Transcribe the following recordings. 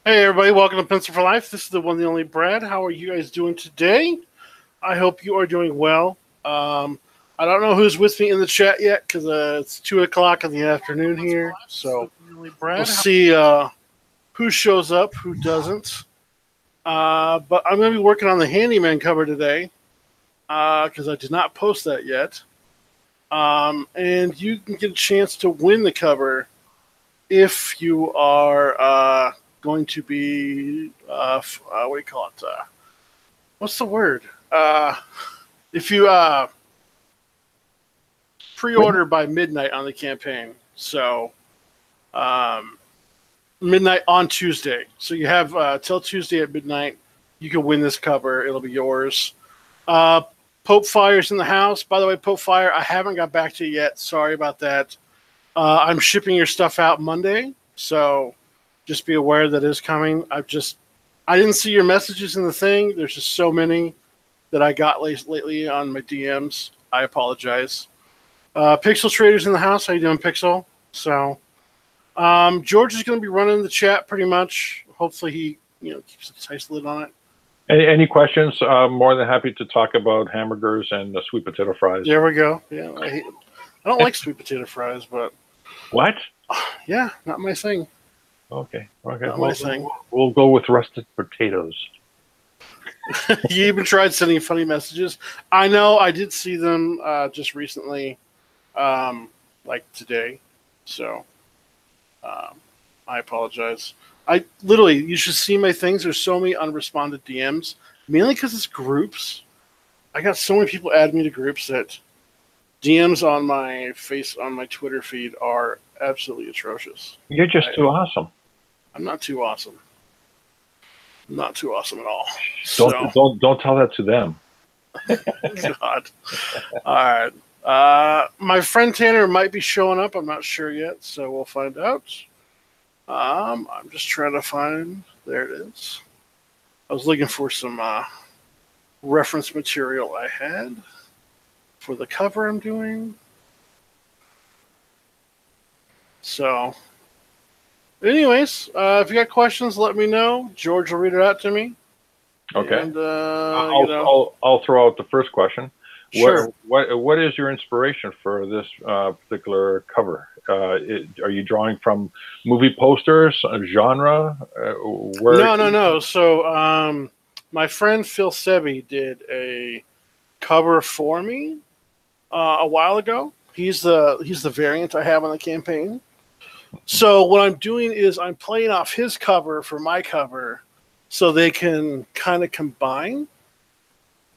Hey everybody, welcome to Pencil for Life. This is the one and the only Brad. How are you guys doing today? I hope you are doing well. I don't know who's with me in the chat yet because it's 2 o'clock in the afternoon here. So we'll see who shows up, who doesn't. But I'm going to be working on the Handyman cover today because I did not post that yet. And you can get a chance to win the cover if you are going to be what do you call it? What's the word? If you pre-order by midnight on the campaign, so midnight on Tuesday. So you have till Tuesday at midnight. You can win this cover. It'll be yours. Pope Fire's in the house. By the way, Pope Fire, I haven't got back to you yet. Sorry about that. I'm shipping your stuff out Monday, so just be aware that is coming. I didn't see your messages in the thing. There's just so many that I got lately on my DMs. I apologize. Pixel Trader's in the house. How you doing, Pixel? So George is going to be running the chat pretty much. Hopefully he keeps a tight lid on it. Any questions? More than happy to talk about hamburgers and sweet potato fries. There we go. Yeah, I don't like sweet potato fries, but what? Yeah, not my thing. Okay. Not my thing. We'll go with rusted potatoes. You even tried sending funny messages. I know. I did see them just recently, like today. So I apologize. You should see my things. There's so many unresponded DMs, mainly because it's groups. I got so many people add me to groups that DMs on my Twitter feed are absolutely atrocious. You're just too awesome. I'm not too awesome. I'm not too awesome at all. Don't tell that to them. God. All right. My friend Tanner might be showing up. I'm not sure yet, so we'll find out. I'm just trying to find. There it is. I was looking for some reference material I had for the cover I'm doing. So, anyways, if you got questions, let me know. George will read it out to me. Okay. And, I'll throw out the first question. Sure. What is your inspiration for this particular cover? Are you drawing from movie posters, a genre? No. So, my friend Phil Sebi did a cover for me a while ago. He's the variant I have on the campaign. So what I'm doing is I'm playing off his cover for my cover, so they can kind of combine.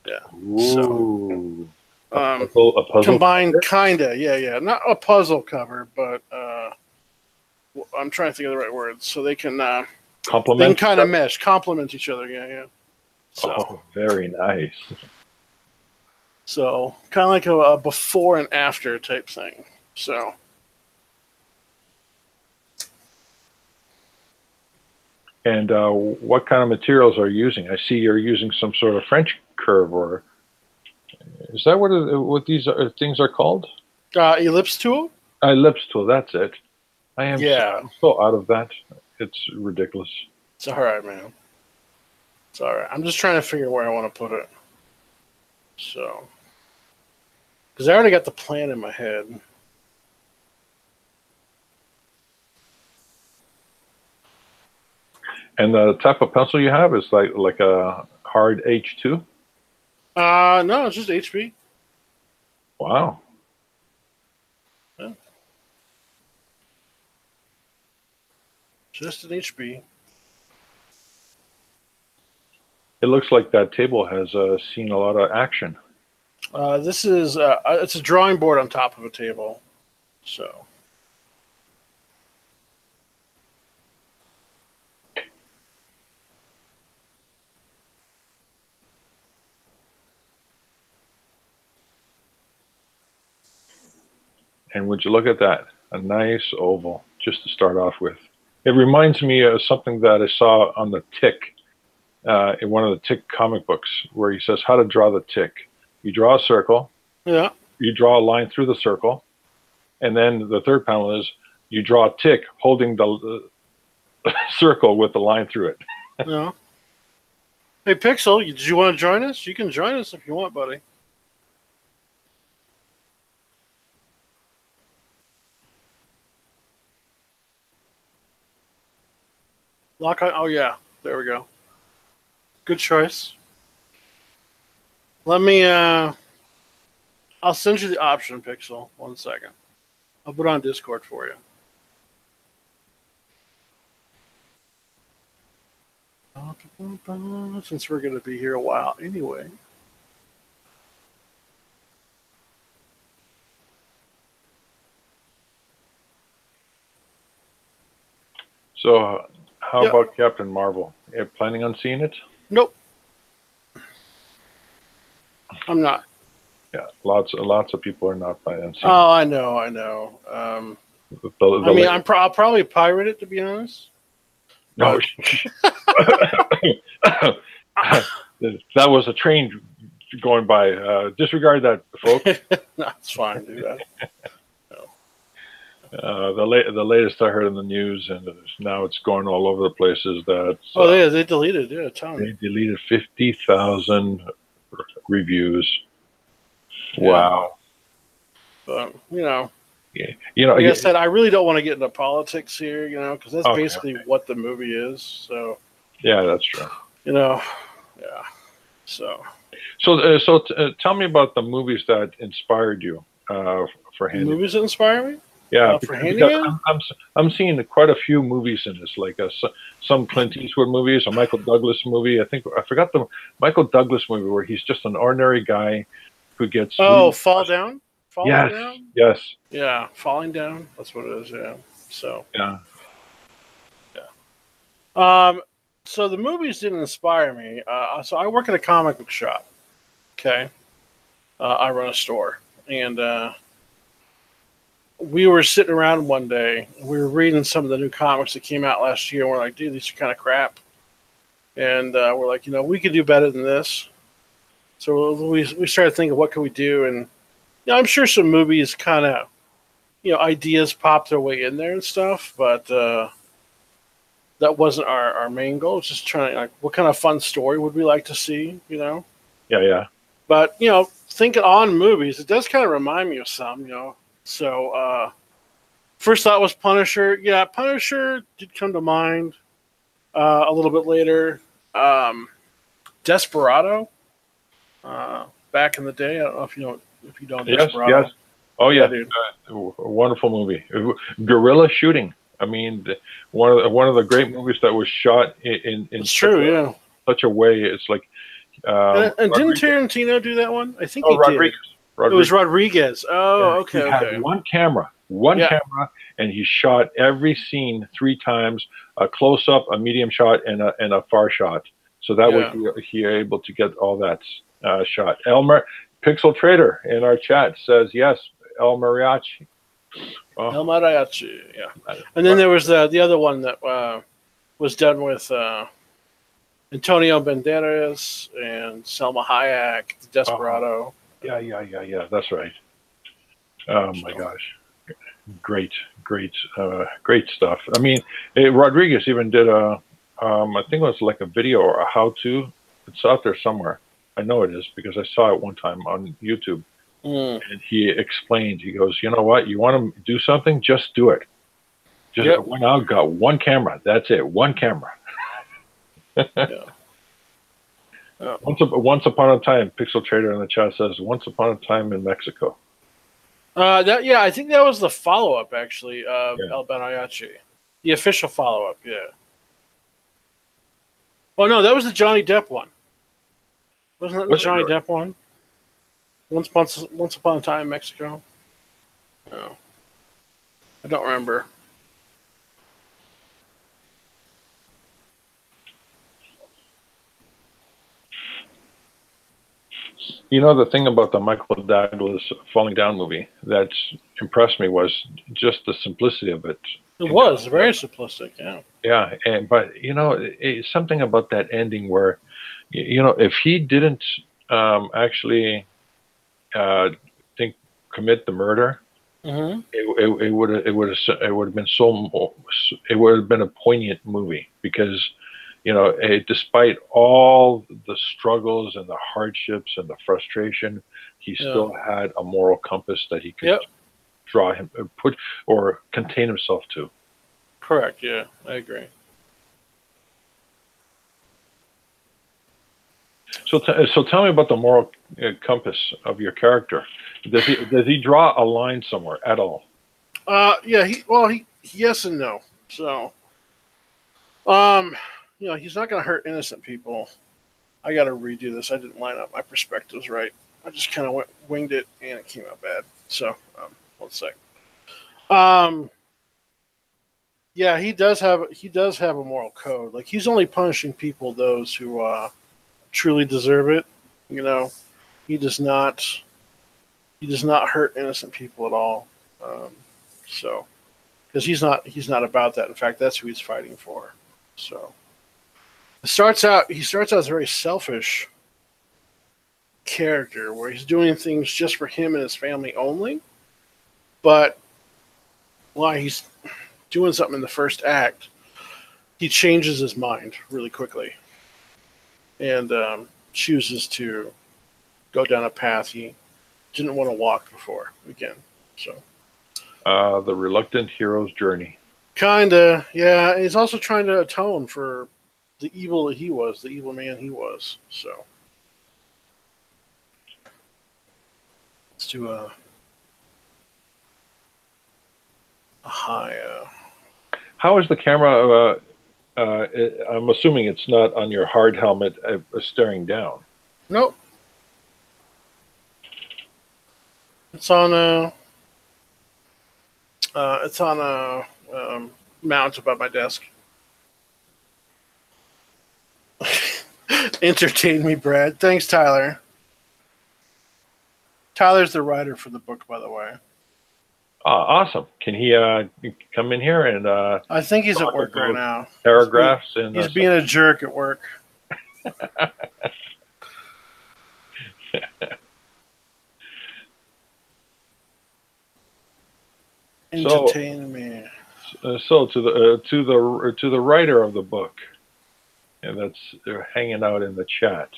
Yeah. Ooh. So, a puzzle combine, kinda. Yeah. Not a puzzle cover, but I'm trying to think of the right words. So they can complement. They can kind of mesh, complement each other. Yeah. So very nice. So kind of like a before and after type thing. So. And what kind of materials are you using? I see you're using some sort of French curve, or is that what these things are called? Ellipse tool? Ellipse tool, that's it. I am so out of that. It's ridiculous. It's all right, man. It's all right. I'm just trying to figure where I want to put it. So, because I already got the plan in my head. And the type of pencil you have is like a hard H2? No, it's just HB. Wow. Yeah. Just an HB. It looks like that table has seen a lot of action. This is it's a drawing board on top of a table. So. And would you look at that? A nice oval, just to start off with. It reminds me of something that I saw on the Tick, in one of the Tick comic books, where he says how to draw the Tick. You draw a circle. Yeah. You draw a line through the circle. And then the third panel is you draw a tick holding circle with the line through it. No. Hey, Pixel, did you want to join us? You can join us if you want, buddy. Lock on. Oh, yeah. There we go. Good choice. Let me, I'll send you the option, Pixel. 1 second. I'll put it on Discord for you. Since we're going to be here a while anyway. So, how about Captain Marvel? Are you planning on seeing it? Nope. I'm not. Yeah, lots of people are not planning on seeing it. Oh, I know. I'll probably pirate it, to be honest. No. That was a train going by. Disregard that, folks. No, it's fine. Do that. The latest I heard in the news, and now it's going all over the place, is that they deleted a ton. They deleted 50,000 reviews. Yeah. Wow. But like I said, I really don't want to get into politics here, because that's basically what the movie is. So yeah, that's true. Yeah. So tell me about the movies that inspired you for Handyman. Movies that inspire me? Yeah, for Handyman? I'm seeing quite a few movies in this, like some Clint Eastwood movies, a Michael Douglas movie. I forgot the Michael Douglas movie where he's just an ordinary guy who gets Fall Down? Down? Yes. Yeah, Falling Down. That's what it is, yeah. So yeah. So the movies didn't inspire me. So I work at a comic book shop. Okay. I run a store. And we were sitting around one day. We were reading some of the new comics that came out last year. And we're like, dude, these are kind of crap. And we're like, we could do better than this. So we started thinking, what can we do? And I'm sure some movies kind of, ideas pop their way in there and stuff. But that wasn't our main goal. It's just trying, what kind of fun story would we like to see, Yeah. But, thinking on movies, it does kind of remind me of some, So, first thought was Punisher. Yeah, Punisher did come to mind a little bit later. Desperado, back in the day. I don't know if you know Desperado. Yes. Oh, yeah, dude. A wonderful movie. Guerrilla shooting. I mean, one of the great movies that was shot in such a way. It's like. And didn't Tarantino do that one? I think he Rodriguez. did. It was Rodriguez. Oh, okay. He had one camera, and he shot every scene 3 times: a close up, a medium shot, and a far shot. So that way he able to get all that shot. Elmer Pixel Trader in our chat says yes. El Mariachi. El Mariachi, yeah. And then there was the other one that was done with Antonio Banderas and Selma Hayek, Desperado. Yeah. That's right. Oh my gosh, great stuff. I mean, Rodriguez even did I think it was like a video or a how-to. It's out there somewhere. I know it is because I saw it one time on YouTube. And he explained. He goes, you know what? You want to do something? Just do it. Just went out, got one camera. That's it. One camera. Once upon a time, Pixel Trader in the chat says, once upon a time in Mexico. I think that was the follow-up, actually, of El Mariachi. The official follow-up, yeah. Oh, no, that was the Johnny Depp one. Wasn't that the Johnny Depp one? Once upon a time in Mexico? No. I don't remember. The thing about the Michael Douglas Falling Down movie that impressed me was just the simplicity of it. It was very simplistic, yeah. Yeah, but it's something about that ending where, if he didn't actually commit the murder, Mm-hmm. it would have been it would have been a poignant movie because despite all the struggles and the hardships and the frustration, he still had a moral compass that he could draw him, put, or contain himself to. Correct. Yeah, I agree. So tell me about the moral compass of your character. Does he draw a line somewhere at all? Yeah. He yes and no. So, um, he's not going to hurt innocent people. I got to redo this. I didn't line up my perspectives right. I just kind of winged it, and it came out bad. So, one sec. Yeah, he does have a moral code. Like, he's only punishing those who truly deserve it. You know, he does not hurt innocent people at all. So, because he's not about that. In fact, that's who he's fighting for. So, he starts out as a very selfish character where he's doing things just for him and his family only. But while he's doing something in the first act, he changes his mind really quickly and chooses to go down a path he didn't want to walk before again. So, the reluctant hero's journey. Kinda, yeah. And he's also trying to atone for the evil that he was, the evil man he was. So, let's do a high. How is the camera? I'm assuming it's not on your hard helmet, staring down. Nope. It's on a. Mount above my desk. Entertain me, Brad. Thanks, Tyler. Tyler's the writer for the book, by the way. Awesome. Can he come in here and? I think he's at work right now. Paragraphs he's being a jerk at work. Entertain me. So to the writer of the book, and they're hanging out in the chat.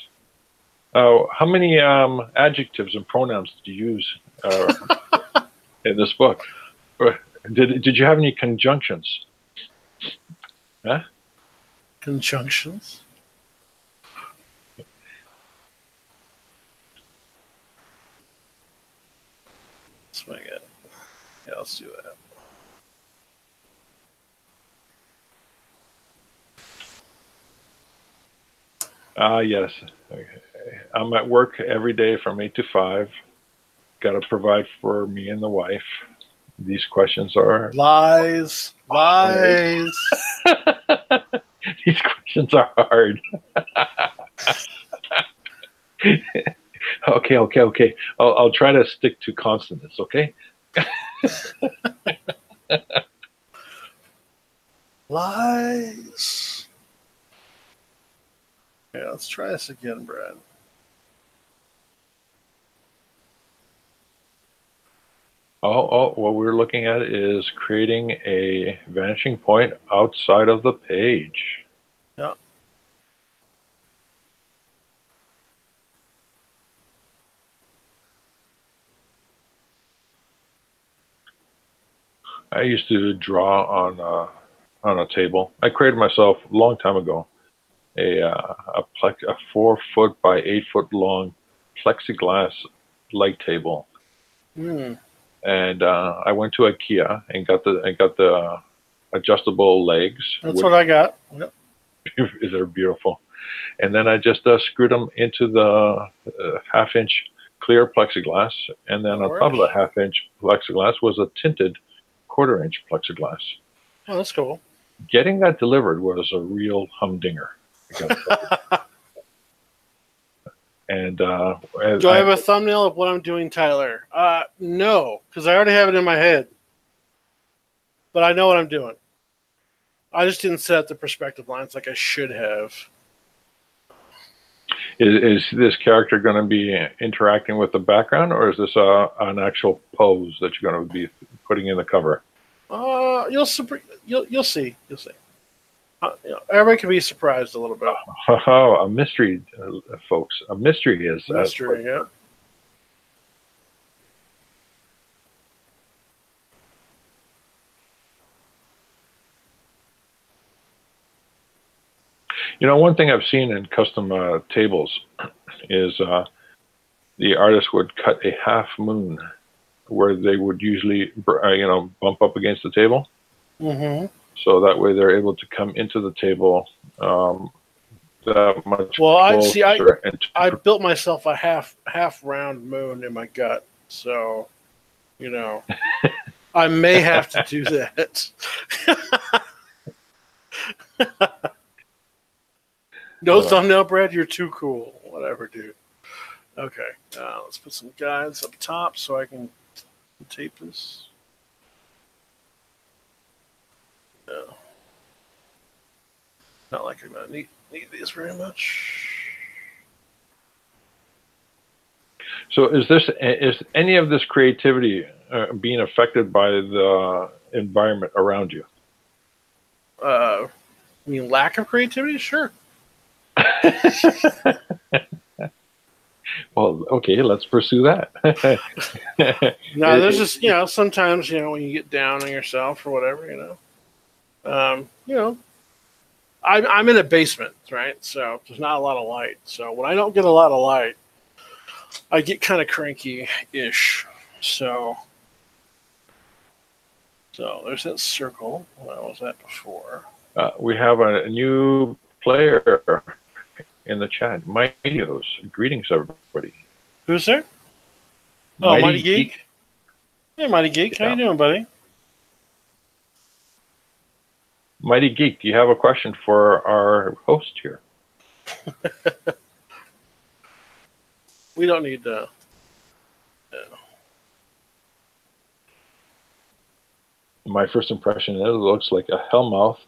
How many adjectives and pronouns did you use in this book? Did you have any conjunctions? Huh? Conjunctions? Let's make it. Yeah, let's do that. Yes. Okay. I'm at work every day from 8 to 5. Got to provide for me and the wife. These questions are lies. These questions are hard. Okay. I'll try to stick to consonants, okay? Lies. Yeah, let's try this again, Brad. What we're looking at is creating a vanishing point outside of the page. Yeah. I used to draw on a table. I created myself a long time ago a 4 foot by 8 foot long plexiglass light table. Mm. And I went to IKEA and got the adjustable legs. That's what I got. Yep. They're beautiful. And then I just screwed them into the half-inch clear plexiglass, and then on top of the half-inch plexiglass was a tinted quarter-inch plexiglass. Oh, that's cool. Getting that delivered was a real humdinger. And do I have a thumbnail of what I'm doing, Tyler? No, because I already have it in my head. But I know what I'm doing. I just didn't set the perspective lines like I should have. Is this character going to be interacting with the background, or is this an actual pose that you're going to be putting in the cover? You'll see. You'll see. Everybody can be surprised a little bit. Oh, a mystery, folks. A mystery is Mystery, yeah. You know, one thing I've seen in custom tables is the artist would cut a half moon where they would usually, bump up against the table. Mm-hmm. So that way they're able to come into the table that much closer. I and built myself a half round moon in my gut, so I may have to do that. No thumbnail, Brad. You're too cool. Whatever, dude. Okay, let's put some guides up top so I can tape this. No. Not like I'm gonna need these very much. So is any of this creativity being affected by the environment around you? I mean, lack of creativity? Sure. Well, okay, let's pursue that. No, there's just sometimes when you get down on yourself or whatever, I'm in a basement, right? So there's not a lot of light. So when I don't get a lot of light, I get kind of cranky-ish. So there's that circle. Where was that before? We have a new player in the chat. Mightyos. Greetings, everybody. Who's there? Oh, Mighty Geek. Hey, Mighty Geek. How you doing, buddy? Mighty Geek, do you have a question for our host here? We don't need to. My first impression is it looks like a hellmouth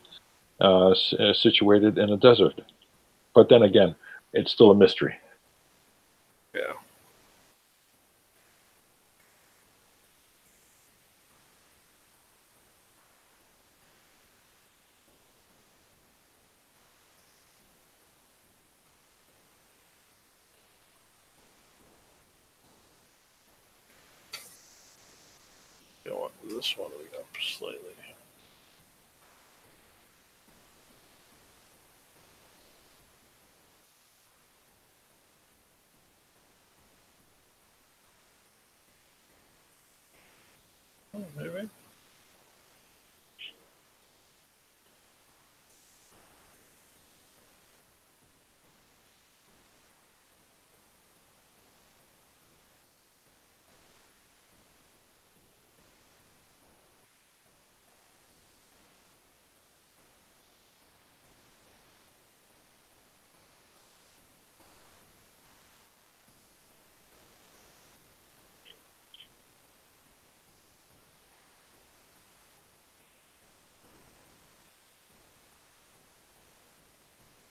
situated in a desert. But then again, it's still a mystery. Yeah. This one we got slightly. Oh, maybe.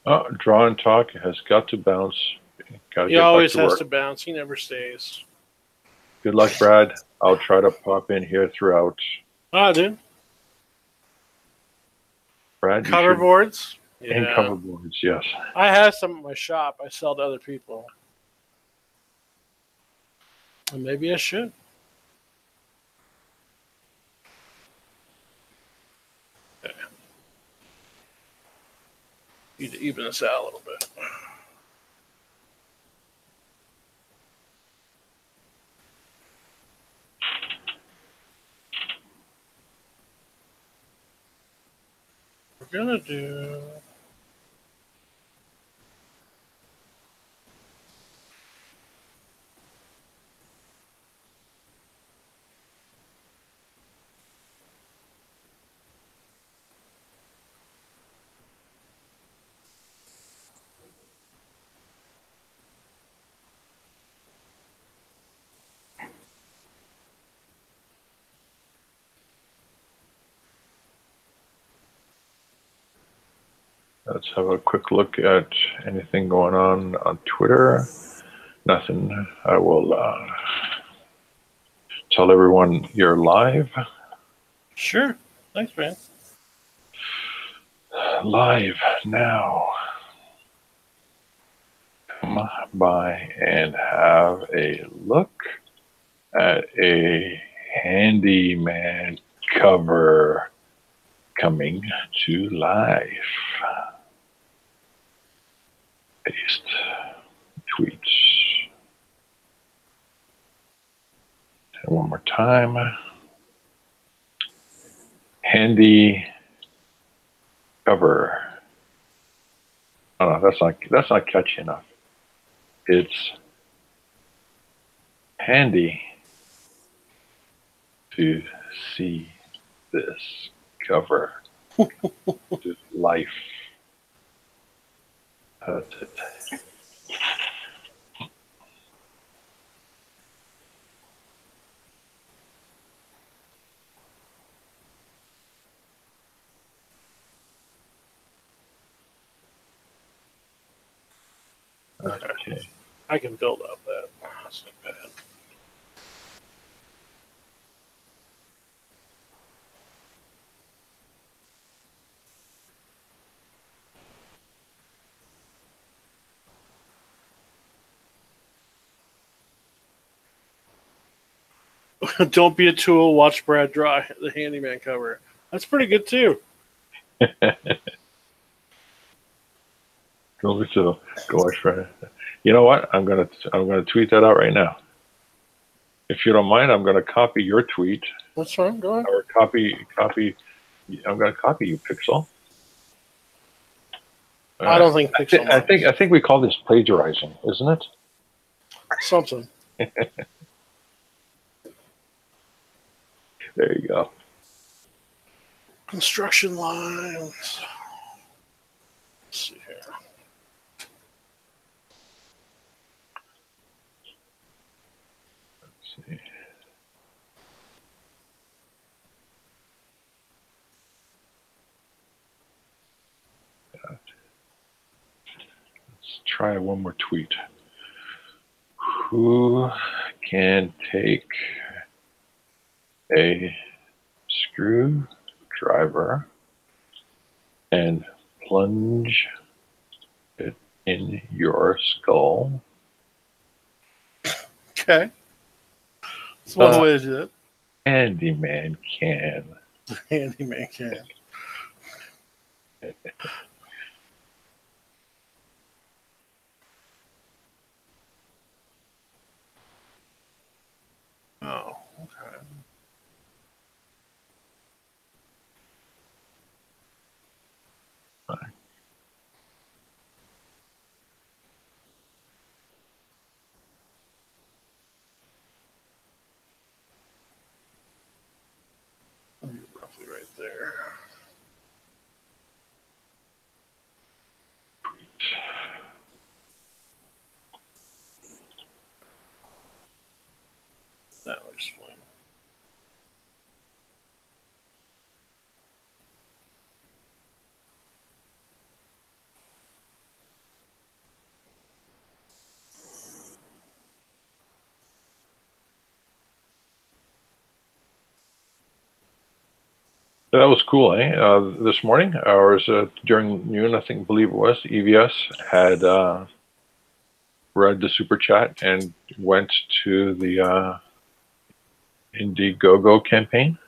Oh, Draw and Talk has got to bounce. He always has to bounce. He never stays. Good luck, Brad. I'll try to pop in here throughout. Ah, dude. Brad, cover boards? Yeah. And cover boards, yes. I have some at my shop. I sell to other people. And maybe I should. Okay. Need to even this out a little bit. We're gonna do. Let's have a quick look at anything going on Twitter. Nothing. I will tell everyone you're live. Sure. Thanks, man. Live now. Come by and have a look at a Handyman cover coming to life. Paste tweets. And one more time. Handy cover. Oh no, that's not catchy enough. It's handy to see this cover to life. That's it. Okay. I can build up that. That's not bad. Don't be a tool. Watch Brad draw the Handyman cover. That's pretty good too. Go watch for. You know what? I'm gonna tweet that out right now. If you don't mind, I'm gonna copy your tweet. That's fine. Go ahead. Or copy. I'm gonna copy you, Pixel. I don't think Pixel. I think we call this plagiarizing, isn't it? Something. There you go. Construction lines. Let's see here. Let's see. Let's try one more tweet. Who can take a screwdriver and plunge it in your skull? Okay. That's one way to do it. Handyman can. Handyman can. Oh, okay. Fine. Roughly right there. That looks fine. That was cool, eh? This morning, or was it during noon? I believe it was. EVS had read the super chat and went to the Indiegogo campaign.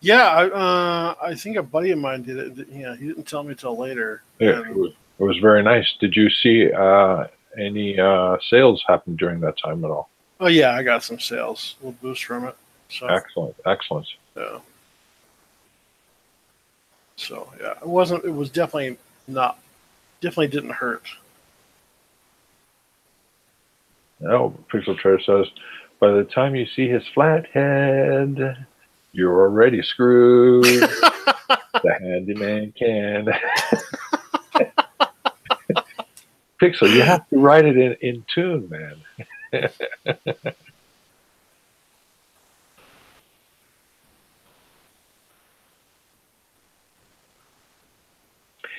Yeah, I think a buddy of mine did it. Yeah, he didn't tell me till later. It was very nice. Did you see any sales happen during that time at all? Oh yeah, I got some sales, a little boost from it. So Excellent, excellent. yeah. So yeah, it wasn't. It was definitely not. Definitely didn't hurt. No, Pixel Trader says, by the time you see his flat head, you're already screwed. The handyman can. Pixel, you have to write it in tune, man.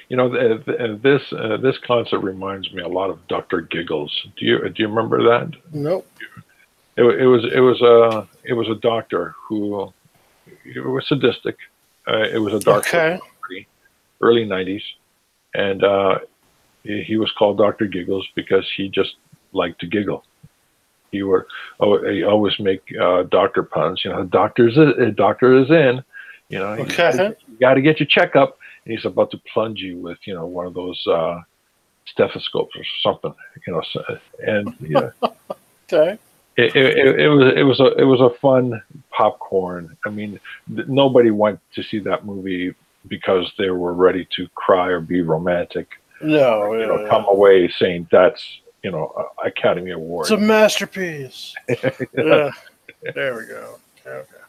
You know, this concept reminds me a lot of Dr. Giggles. Do you remember that? Nope. It was a doctor who was sadistic. It was a dark Okay. early 90s, and he was called Dr. Giggles because he just liked to giggle. He always make doctor puns. You know, doctor is in. You know, Okay. you got to get your checkup. And he's about to plunge you with one of those stethoscopes or something. And Okay. it was a fun popcorn. I mean, nobody went to see that movie because they were ready to cry or be romantic. No. Come away saying that's Academy Award. It's a masterpiece. Yeah. There we go. Okay.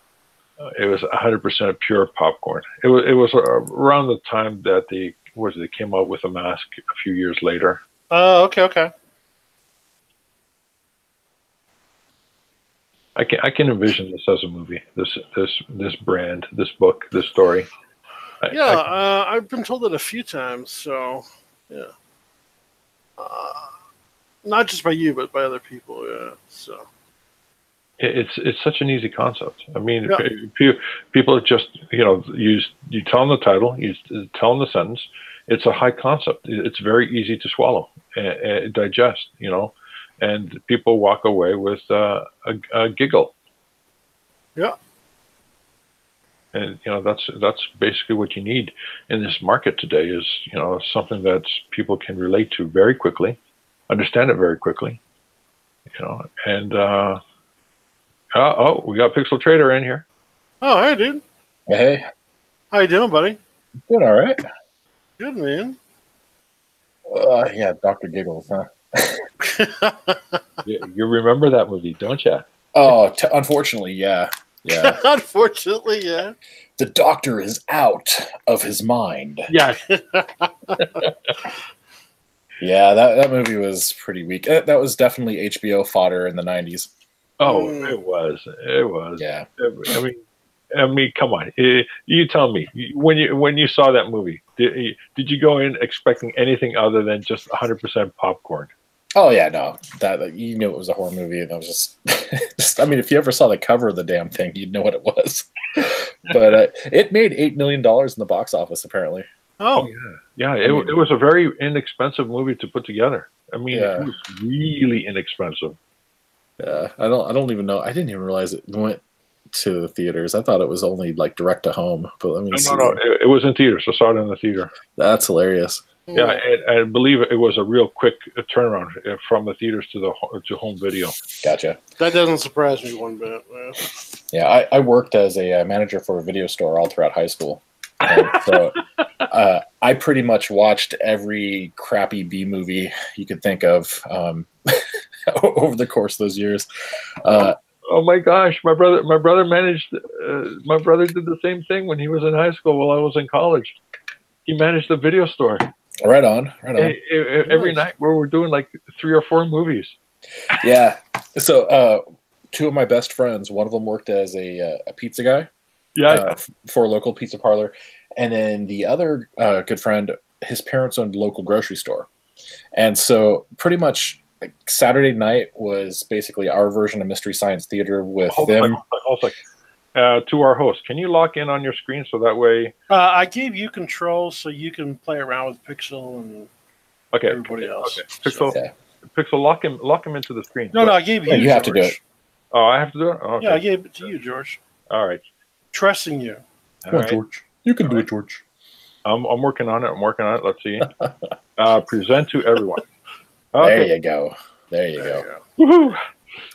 It was 100% pure popcorn. It was around the time that they came out with a mask a few years later. Oh, okay. I can envision this as a movie. This brand, this book, this story. I've been told it a few times. So, yeah. Not just by you, but by other people. Yeah. So. It's such an easy concept. I mean, people just you tell them the title, you tell them the sentence. It's a high concept. It's very easy to swallow and digest. And people walk away with a giggle. Yeah. And that's basically what you need in this market today. Is something that people can relate to very quickly, understand it very quickly. And. We got Pixel Trader in here. Oh, hey, dude. Hey. How you doing, buddy? Good, all right. Good, man. Yeah, Dr. Giggles, huh? You remember that movie, don't you? Oh, unfortunately, yeah. Yeah. Unfortunately, yeah. The doctor is out of his mind. Yeah. Yeah, that movie was pretty weak. That was definitely HBO fodder in the 90s. Oh, it was. Yeah. I mean, come on. You tell me when you saw that movie, did you go in expecting anything other than just 100% popcorn? Oh yeah, no. That you knew it was a horror movie, and I was just I mean, if you ever saw the cover of the damn thing, you'd know what it was. But it made $8 million in the box office, apparently. Oh yeah. It was a very inexpensive movie to put together. I mean, It was really inexpensive. Yeah, I don't even know. I didn't even realize it went to the theaters. I thought it was only like direct to home. But let me see. No, it was in theaters. I saw it in the theater. That's hilarious. Yeah, and I believe it was a real quick turnaround from the theaters to home video. Gotcha. That doesn't surprise me one bit. Yeah, I worked as a manager for a video store all throughout high school. And so I pretty much watched every crappy B movie you could think of over the course of those years. Oh my gosh, my brother managed. My brother did the same thing when he was in high school. While I was in college, he managed a video store. Right on. Every night we were doing like 3 or 4 movies. Yeah. So 2 of my best friends, one of them worked as a pizza guy. Yeah. For a local pizza parlor, and then the other good friend, his parents owned a local grocery store, and so pretty much Saturday night was basically our version of Mystery Science Theater with them. To our host, can you lock in on your screen so that way? I gave you control so you can play around with Pixel and everybody else. Okay. Pixel, lock him into the screen. No, I gave you. You have to do it. Oh, I have to do it. Oh, okay. Yeah, I gave it to you, George. All right. Trusting you. Come on, George. You can do it, George. I'm working on it. Let's see. Present to everyone. Okay. There you go. Woohoo!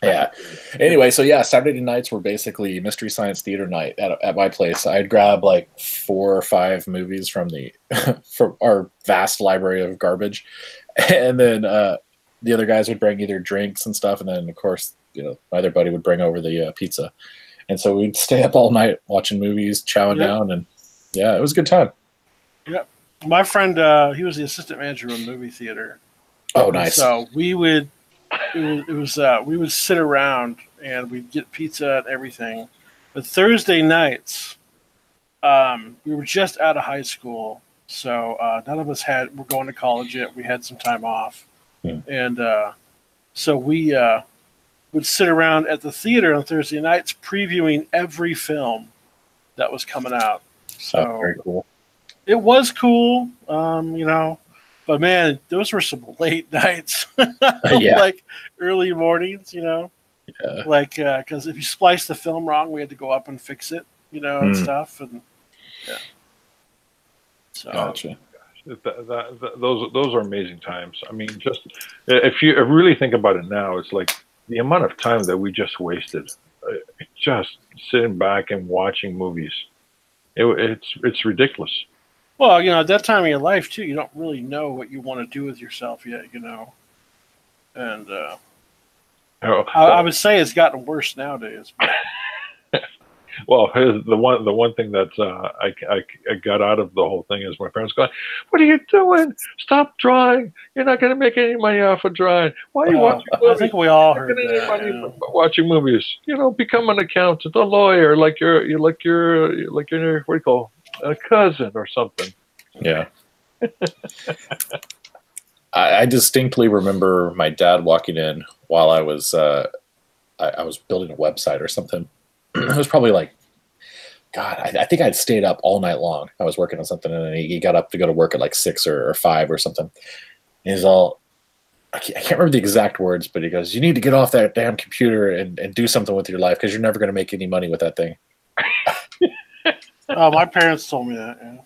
Yeah. Anyway, so yeah, Saturday nights were basically Mystery Science Theater night at my place. I'd grab like 4 or 5 movies from from our vast library of garbage, and then the other guys would bring either drinks and stuff, and then of course my other buddy would bring over the pizza. And so we'd stay up all night watching movies, chowing down, and yeah, it was a good time. Yep. My friend, he was the assistant manager of a movie theater. Oh, nice. So we would sit around and we'd get pizza and everything. But Thursday nights, we were just out of high school, So none of us were going to college yet. We had some time off, and so we would sit around at the theater on Thursday nights previewing every film that was coming out. So very cool. It was cool, but man, those were some late nights, like early mornings, like because if you spliced the film wrong, we had to go up and fix it, and stuff, and yeah. So, gotcha. Those are amazing times. I mean, just if you really think about it now, it's like the amount of time that we just wasted, just sitting back and watching movies. It's ridiculous. Well, at that time of your life too, you don't really know what you want to do with yourself yet, and I would say it's gotten worse nowadays. Well, the one thing that I got out of the whole thing is my parents going, "What are you doing? Stop drawing! You're not going to make any money off of drawing. Why are you watching movies? I think we all heard that. Money watching movies. Become an accountant, a lawyer, like your what do you call a cousin or something." Yeah. I distinctly remember my dad walking in while I was building a website or something. It was probably like, God, I think I'd stayed up all night long. I was working on something, and he got up to go to work at like 6 or 5 or something. And he's all, I can't remember the exact words, but he goes, "You need to get off that damn computer and do something with your life, because you're never going to make any money with that thing." Oh, my parents told me that. Yeah.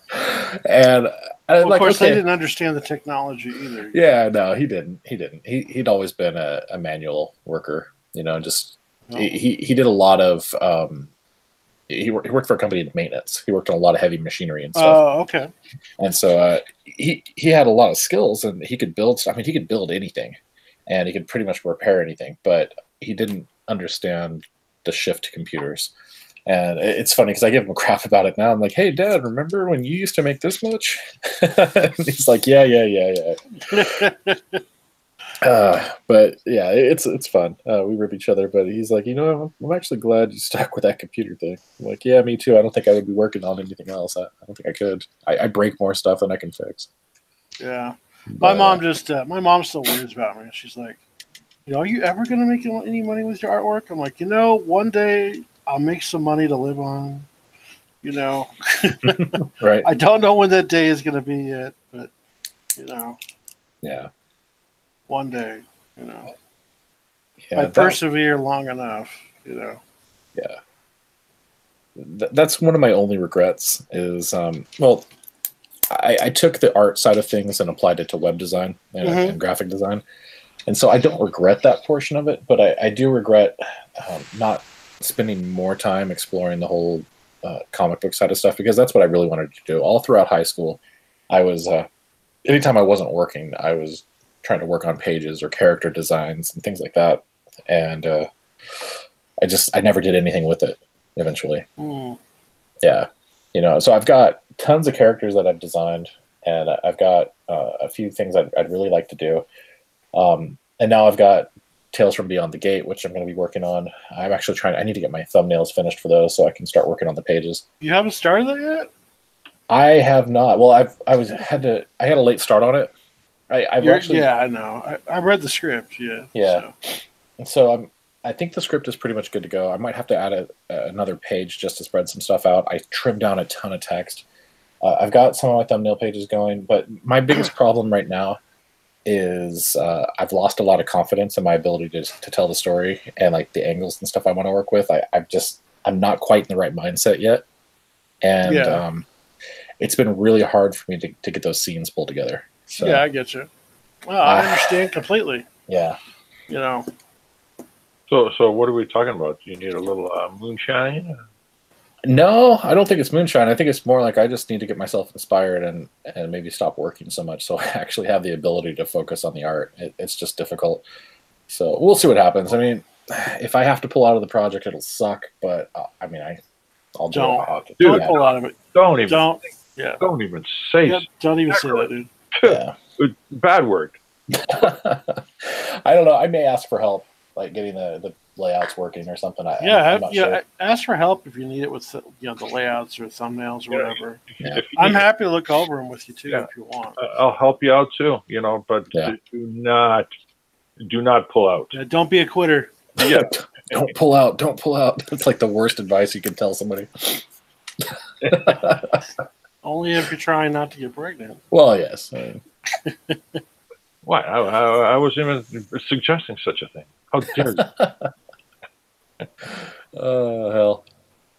And of course, they didn't understand the technology either. Yeah, no, he didn't. He'd always been a manual worker. Just he did a lot of. He worked for a company in maintenance. He worked on a lot of heavy machinery and stuff. Oh, okay. And so he had a lot of skills, and he could build stuff. I mean, he could build anything, and he could pretty much repair anything. But he didn't understand the shift to computers. And it's funny because I give him crap about it now. I'm like, "Hey, Dad, remember when you used to make this much?" And he's like, "Yeah." But yeah, it's fun. We rip each other, but he's like, "I'm actually glad you stuck with that computer thing." I'm like, "Yeah, me too. I don't think I would be working on anything else. I don't think I could. I break more stuff than I can fix." Yeah, my mom still worries about me. She's like, "Are you ever going to make any money with your artwork?" I'm like, one day I'll make some money to live on. Right. I don't know when that day is going to be yet, but yeah. One day, Yeah, I persevere long enough, Yeah. That's one of my only regrets is, I took the art side of things and applied it to web design and graphic design. And so I don't regret that portion of it, but I do regret not spending more time exploring the whole comic book side of stuff, because that's what I really wanted to do. All throughout high school, I was, anytime I wasn't working, I was trying to work on pages or character designs and things like that. And I never did anything with it eventually. Yeah. So I've got tons of characters that I've designed, and I've got a few things I'd really like to do. And now I've got Tales from Beyond the Gate, which I'm going to be working on. I'm actually I need to get my thumbnails finished for those so I can start working on the pages. You haven't started that yet? I have not. Well, I had a late start on it. Yeah, I know. I read the script. Yeah. Yeah. So I think the script is pretty much good to go. I might have to add another page just to spread some stuff out. I trimmed down a ton of text. I've got some of my thumbnail pages going, but my biggest problem right now is I've lost a lot of confidence in my ability to tell the story and like the angles and stuff I want to work with. I'm not quite in the right mindset yet, and it's been really hard for me to get those scenes pulled together. So, yeah, I get you. Well, I understand completely. Yeah. So what are we talking about? Do you need a little moonshine? No, I don't think it's moonshine. I think it's more like I just need to get myself inspired and maybe stop working so much so I actually have the ability to focus on the art. It's just difficult. So we'll see what happens. I mean, if I have to pull out of the project, it'll suck. But I'll do it. Don't pull out of it. Don't even say. Yeah, don't even say that, dude. Yeah. Bad word. I don't know. I may ask for help, like getting the layouts working or something. Yeah, I'm not sure. ask for help if you need it with the layouts or thumbnails or whatever. Yeah. I'm happy to look over them with you too if you want. I'll help you out too, but do not pull out. Yeah, don't be a quitter. Yeah. Don't pull out. Don't pull out. That's like the worst advice you can tell somebody. Only if you're trying not to get pregnant. Well, yes. Why? I wasn't even suggesting such a thing. How dare you? Oh, hell.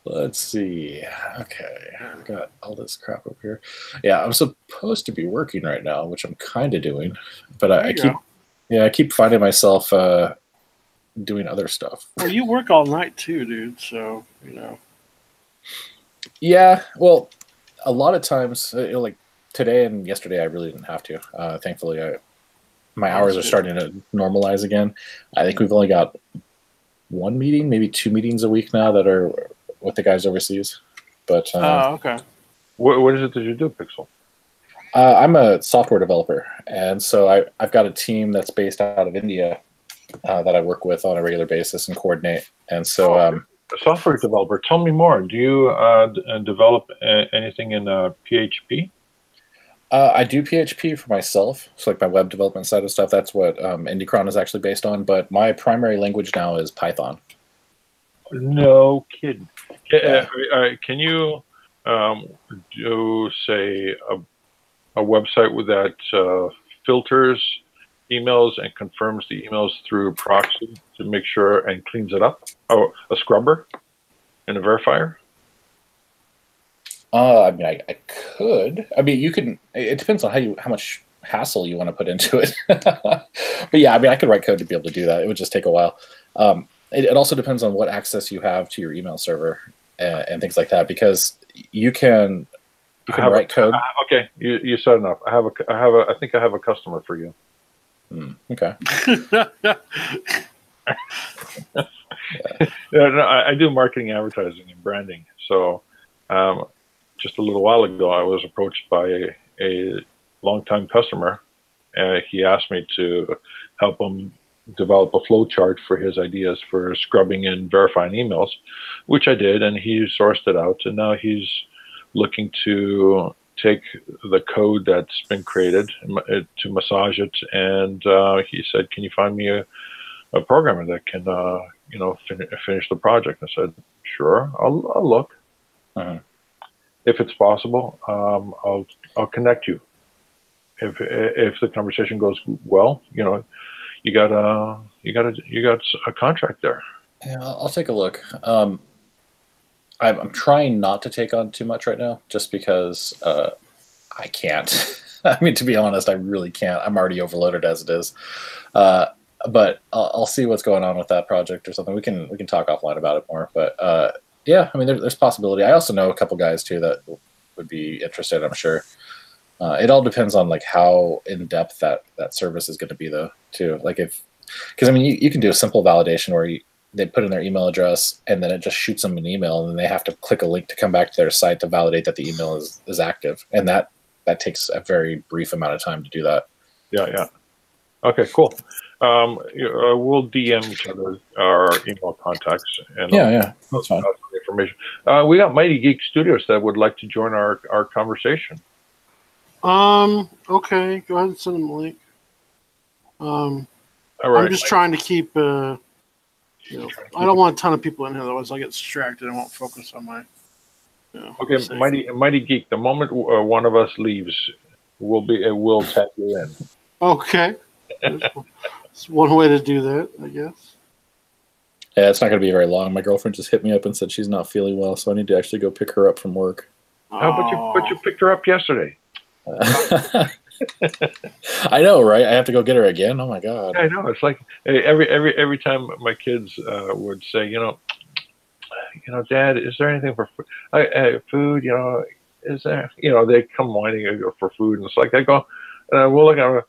Let's see. Okay. I've got all this crap up here. Yeah, I'm supposed to be working right now, which I'm kind of doing. But I keep finding myself doing other stuff. Well, you work all night too, dude. So, Yeah, well, a lot of times, like today and yesterday, I really didn't have to. Thankfully, my hours are starting to normalize again. I think we've only got one meeting, maybe 2 meetings a week now that are with the guys overseas. But okay. What is it that you do, Pixel? I'm a software developer, and so I've got a team that's based out of India that I work with on a regular basis and coordinate. And so, a software developer. Tell me more. Do you develop anything in PHP? I do PHP for myself, so like my web development side of stuff. That's what Indicron is actually based on. But my primary language now is Python. No kidding. Can you do, say, a website with that filters emails and confirms the emails through proxy to make sure and cleans it up? Oh, a scrubber and a verifier? I mean, I could. I mean, you can. It depends on how much hassle you want to put into it. But yeah, I mean, I could write code to be able to do that. It would just take a while. It also depends on what access you have to your email server and things like that, because you can write code. Okay, you said enough. I think I have a customer for you. Okay. No, I do marketing, advertising, and branding. So, just a little while ago, I was approached by a longtime customer. He asked me to help him develop a flow chart for his ideas for scrubbing and verifying emails, which I did, and he sourced it out, and now he's looking to take the code that's been created to massage it, and he said, "Can you find me a programmer that can, finish the project?" I said, "Sure, I'll look. If it's possible, I'll connect you. If the conversation goes well, you got a contract there." Yeah, I'll take a look. I'm trying not to take on too much right now, just because I can't. I mean, to be honest, I really can't. I'm already overloaded as it is. But I'll see what's going on with that project or something. We can talk offline about it more. But yeah, I mean, there's possibility. I also know a couple guys too that would be interested, I'm sure. It all depends on like how in depth that service is going to be, though, too. Like because I mean, you can do a simple validation where they put in their email address and then it just shoots them an email, and then they have to click a link to come back to their site to validate that the email is active, and that takes a very brief amount of time to do that. Yeah. Okay, cool. We'll DM each other our email contacts, and yeah, that's fine. Information. We got Mighty Geek Studios that would like to join our conversation. Okay, go ahead and send them a link. All right. I'm just trying to keep. I don't want a ton of people in here, otherwise I'll get distracted and won't focus on my. Okay, Mighty Geek. The moment one of us leaves, we'll tag you in. Okay. It's one way to do that, I guess. Yeah, it's not going to be very long. My girlfriend just hit me up and said she's not feeling well, so I need to actually go pick her up from work. Oh, but you picked her up yesterday. I know, right? I have to go get her again. Oh my god! Yeah, I know. It's like every time my kids would say, Dad, is there anything for food? Is there? They come whining for food, and it's like I go, we'll look at them.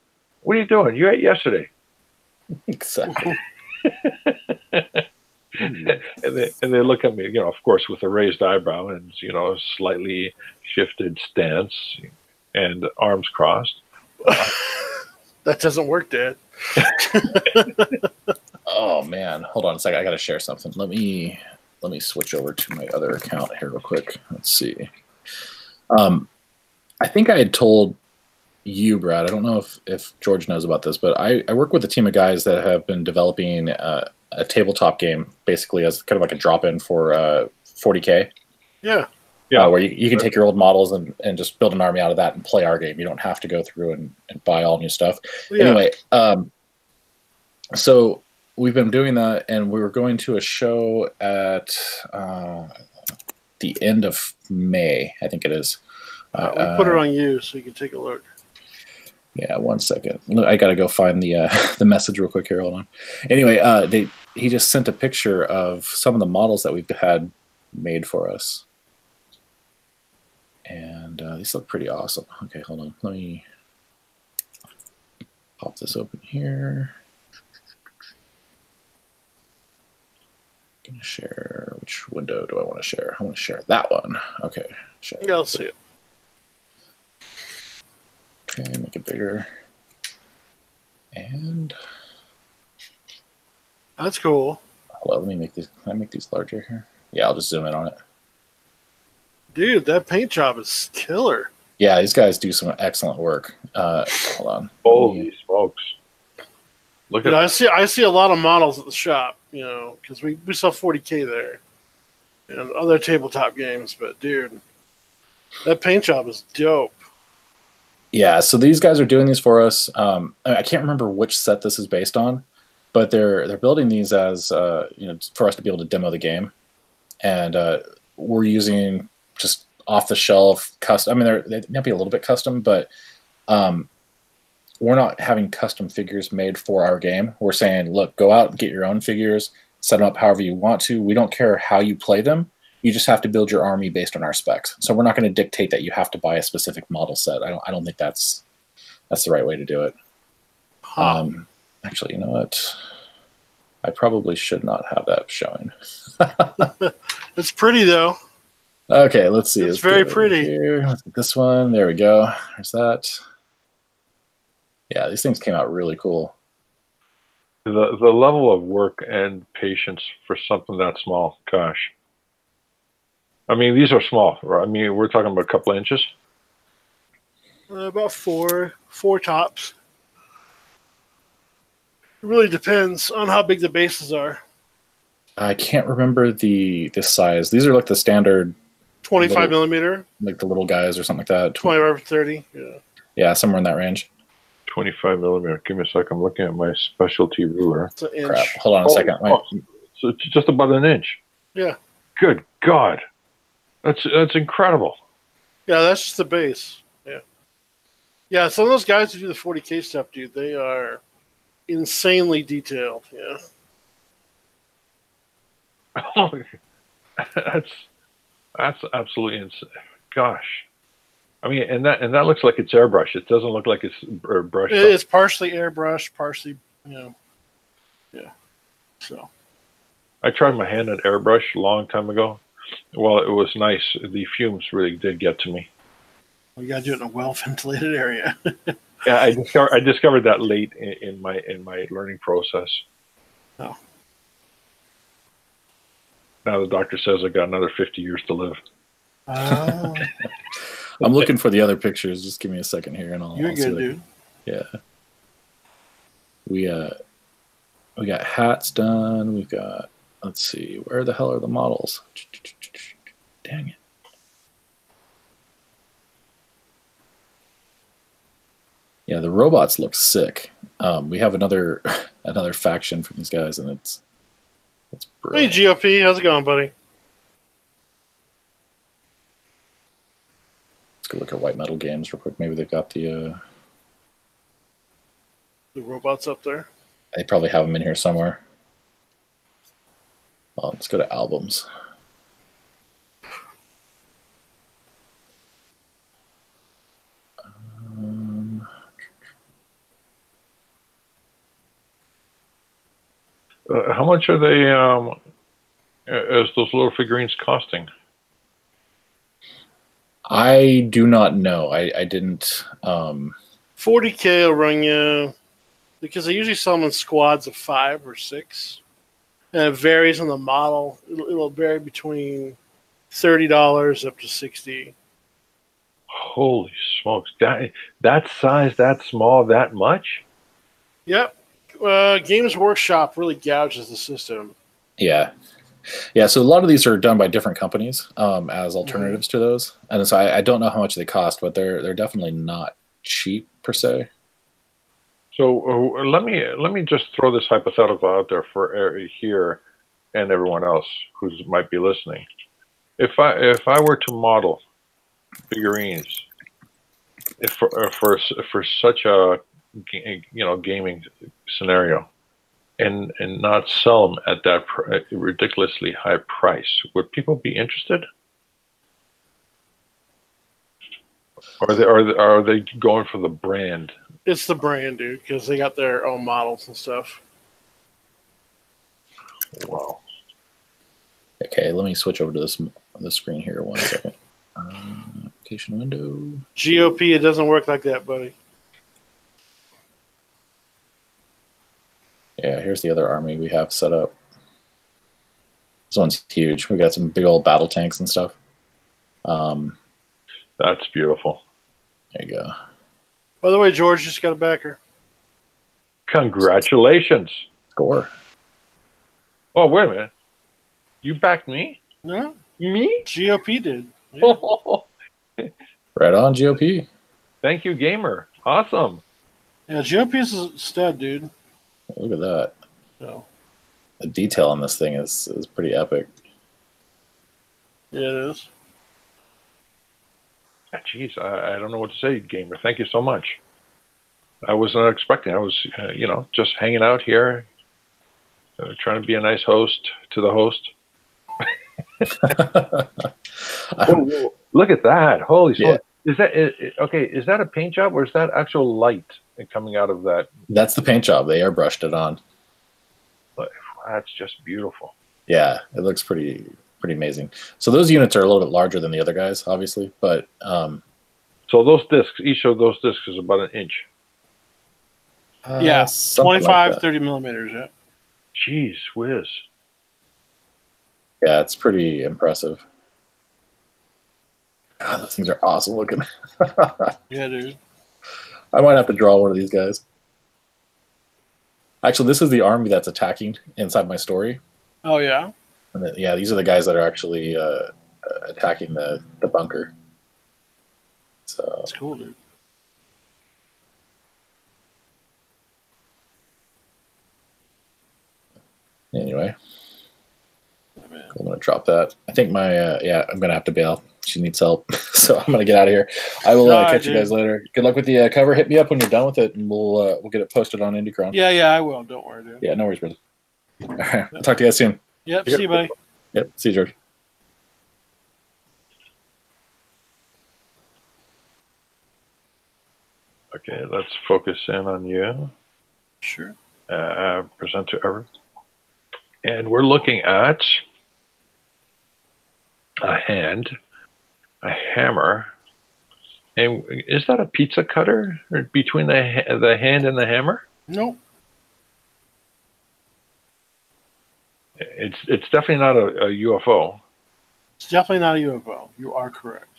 What are you doing? You ate yesterday. Exactly. and they look at me, of course, with a raised eyebrow and slightly shifted stance and arms crossed. That doesn't work, Dad. Oh man, hold on a second. I gotta share something. Let me switch over to my other account here real quick. Let's see. I think I had told you, Brad. I don't know if George knows about this, but I work with a team of guys that have been developing a tabletop game, basically as kind of like a drop-in for 40K. Yeah. Yeah. Where you can take your old models and just build an army out of that and play our game. You don't have to go through and buy all new stuff. Yeah. Anyway, so we've been doing that, and we were going to a show at the end of May, I think it is. We put it on you so you can take a look. Yeah, 1 second. I got to go find the the message real quick here. Hold on. Anyway, he just sent a picture of some of the models that we've had made for us. And these look pretty awesome. Okay, hold on. Let me pop this open here. I'm going to share. Which window do I want to share? I want to share that one. Okay. Share. Yeah, I'll see it. Okay, make it bigger. And that's cool. Well, let me make these. Can I make these larger here? Yeah, I'll just zoom in on it. Dude, that paint job is killer. Yeah, these guys do some excellent work. Hold on. Holy smokes! Look at I see a lot of models at the shop, you know, because we sell 40K there and other tabletop games. But dude, that paint job is dope. Yeah, so these guys are doing these for us. I can't remember which set this is based on, but they're building these as you know, for us to be able to demo the game, and we're using just off the shelf custom. I mean, they might be a little bit custom, but we're not having custom figures made for our game. We're saying, look, go out and get your own figures, set them up however you want to. We don't care how you play them. You just have to build your army based on our specs. So we're not going to dictate that you have to buy a specific model set. I don't think that's the right way to do it. Actually, you know what? I probably should not have that showing. It's pretty though. Okay, let's see. It's very pretty. Here. Let's get this one. There we go. There's that. Yeah, these things came out really cool. the level of work and patience for something that small. Gosh. I mean, these are small. Right? I mean, we're talking about a couple of inches. About four tops. It really depends on how big the bases are. I can't remember the size. These are like the standard 25 millimeter, like the little guys or something like that. 25 or 30. Yeah. Yeah, somewhere in that range. 25 millimeter. Give me a second. I'm looking at my specialty ruler. It's an inch. Crap. Hold on a second. So it's just about an inch. Yeah. Good God. That's incredible. Yeah, that's just the base. Yeah. Yeah, some of those guys who do the 40K stuff, dude, they are insanely detailed. Yeah. That's absolutely insane. Gosh. I mean, and that looks like it's airbrush. It doesn't look like it's brushed. It's partially airbrush, partially, you know. Yeah. So. I tried my hand at airbrush a long time ago. Well, it was nice. The fumes really did get to me. Well, you got to do it in a well-ventilated area. Yeah, I discovered that late in my learning process. Oh. Now the doctor says I got another 50 years to live. Oh. I'm looking for the other pictures. Just give me a second here, and I'll. You're good, dude. Yeah. We got hats done. We've got. Let's see. Where the hell are the models? Dang it. Yeah, the robots look sick. We have another faction from these guys, and it's Hey, brilliant. GOP, how's it going, buddy? Let's go look at White Metal Games real quick. Maybe they've got the robots up there. They probably have them in here somewhere. Well, let's go to albums. How much are they? As those little figurines costing? I do not know. I didn't. 40K will run you because they usually sell them in squads of 5 or 6, and it varies on the model. It'll vary between $30 up to $60. Holy smokes! That size, that small, that much? Yep. Games Workshop really gouges the system. Yeah. Yeah, so a lot of these are done by different companies as alternatives to those, and so I don't know how much they cost, but they're definitely not cheap per se. So let me just throw this hypothetical out there for here and everyone else who might be listening. If I were to model figurines, for such a gaming scenario, and not sell them at that ridiculously high price, would people be interested? Or are they going for the brand? It's the brand, dude, because they got their own models and stuff. Wow. Okay, let me switch over to this screen here 1 second. Application window. GOP, it doesn't work like that, buddy. Yeah, here's the other army we have set up. This one's huge. We got some big old battle tanks and stuff. That's beautiful. There you go. By the way, George just got a backer. Congratulations. Score. Oh, wait a minute. You backed me? No, Me? GOP did. Yeah. Right on, GOP. Thank you, gamer. Awesome. Yeah, GOP's a stud, dude. Look at that. So, The detail on this thing is pretty epic. yeah, it is. Jeez, I don't know what to say, gamer. Thank you so much. I was not expecting. I was, just hanging out here, trying to be a nice host to the host. Oh, look at that! Holy smokes! Yeah. Is that a paint job or is that actual light coming out of that? That's the paint job. They airbrushed it on. That's just beautiful. Yeah, it looks pretty amazing. So those units are a little bit larger than the other guys, obviously, but so those discs, each of those discs is about an inch. Yeah, 25, like 30 millimeters. Yeah. Jeez whiz. Yeah, it's pretty impressive. God, those things are awesome looking. Yeah, dude. I might have to draw one of these guys. Actually, this is the army that's attacking inside my story. Oh, yeah? And then, yeah, these are the guys that are actually attacking the bunker. So that's cool, dude. Anyway, I'm going to drop that. I think my, I'm going to have to bail. She needs help. So I'm going to get out of here. I will catch you guys later. Good luck with the cover. Hit me up when you're done with it, and we'll get it posted on IndieCron. Yeah, I will. Don't worry, dude. Yeah, no worries, brother. All right. I'll talk to you guys soon. Yep, see you, buddy. Yep, see you, George. Okay, let's focus in on you. Sure. Present to everyone. And we're looking at a hand, a hammer, and is that a pizza cutter between the hand and the hammer? Nope. It's definitely not a UFO. It's definitely not a UFO. You are correct.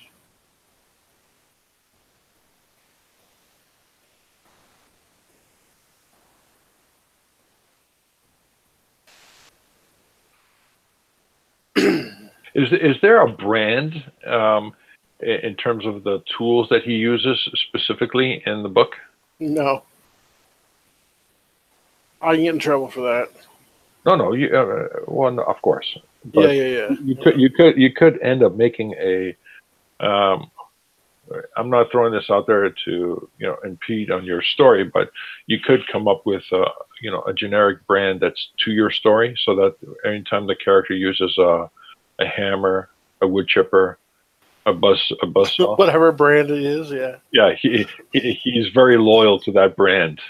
Is there a brand in terms of the tools that he uses specifically in the book? No. I can get in trouble for that. No. Well, no, of course. But yeah. You could end up making a. I'm not throwing this out there to impede on your story, but you could come up with a generic brand that's to your story, so that anytime the character uses a hammer, a wood chipper, a buzzsaw, whatever brand it is, yeah. Yeah, he's very loyal to that brand.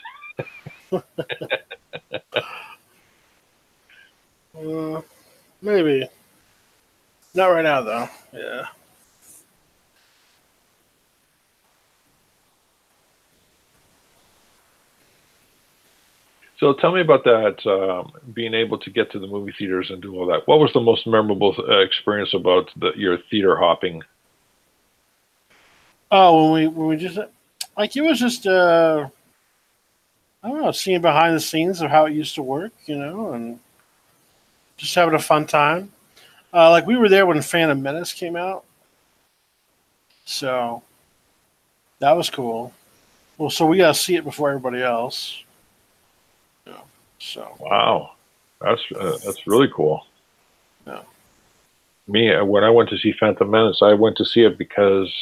Maybe. Not right now, though. Yeah. So tell me about that, being able to get to the movie theaters and do all that. What was the most memorable experience about your theater hopping? Oh, when we just like it was just I don't know, seeing behind the scenes of how it used to work, and just having a fun time. Like we were there when Phantom Menace came out, so that was cool. Well, so we got to see it before everybody else. Yeah. So Wow, that's really cool. yeah. Me, when I went to see Phantom Menace, I went to see it because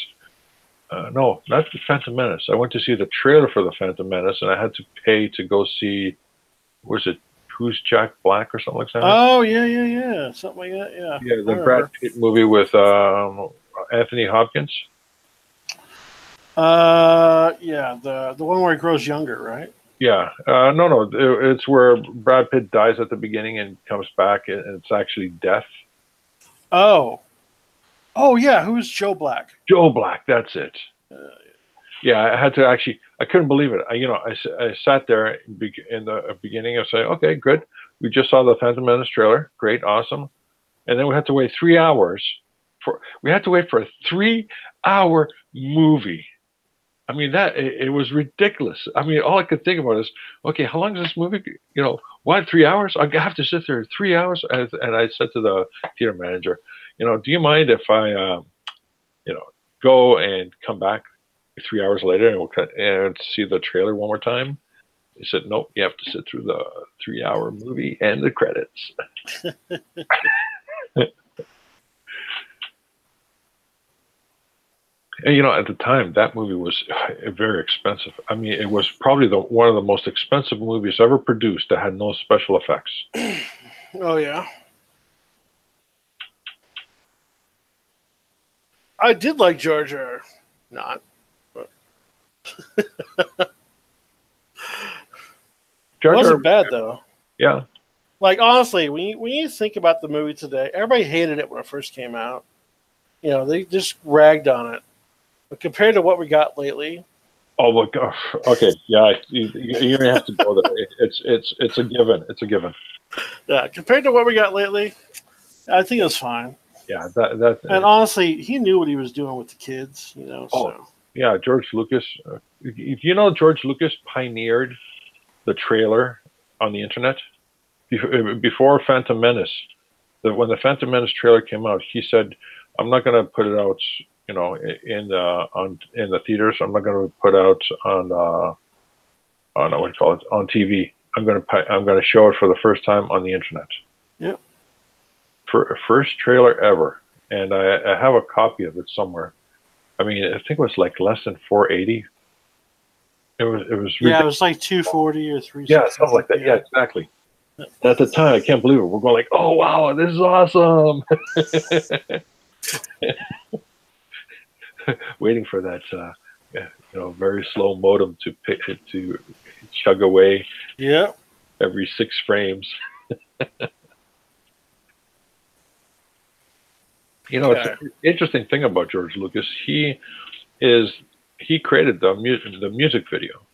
no, not the Phantom Menace. I went to see the trailer for the Phantom Menace, and I had to pay to go see. Was it Who's Jack Black or something like that? Oh yeah, something like that. Yeah, Yeah, I the Brad remember. Pitt movie with Anthony Hopkins. Yeah, the one where he grows younger, right? Yeah, no, it's where Brad Pitt dies at the beginning and comes back, and it's actually death. Oh, oh yeah. Who's Joe Black? Joe Black, that's it. Uh, Yeah, I had to actually. I couldn't believe it. I sat there in the beginning. I say, okay, good. We just saw the Phantom Menace trailer. Great, awesome. And then we had to wait 3 hours for. We had to wait for a 3 hour movie. I mean it was ridiculous. I mean, all I could think about is, okay, how long is this movie? What, 3 hours? I have to sit there 3 hours. And I said to the theater manager, do you mind if I, go and come back 3 hours later and we'll and see the trailer one more time? He said, nope, you have to sit through the 3 hour movie and the credits. And at the time, that movie was very expensive. I mean, it was probably one of the most expensive movies ever produced that had no special effects. oh yeah. I did like Jar Jar. Not. But Jar Jar, wasn't bad though. yeah. Like honestly, when you think about the movie today, everybody hated it when it first came out. They just ragged on it. But compared to what we got lately, Oh my gosh. Okay, yeah. You're gonna have to go there. It's a given. It's a given. yeah, compared to what we got lately, I think it was fine. Yeah. That. And honestly, he knew what he was doing with the kids. Oh, So yeah. George Lucas. George Lucas pioneered the trailer on the internet before Phantom Menace. When the Phantom Menace trailer came out, he said, "I'm not going to put it out, in the theaters. I'm not going to put out on what do you call it, on TV. I'm going to show it for the first time on the internet." yeah, For first trailer ever, and I have a copy of it somewhere. I mean, I think it was like less than 480. It was yeah, it was like 240 or 360. yeah, something like that. Yeah, exactly. At the time, I can't believe it. We're going like, oh wow, this is awesome. Waiting for that, very slow modem to chug away. Yeah. Every 6 frames. It's an interesting thing about George Lucas. He created the music video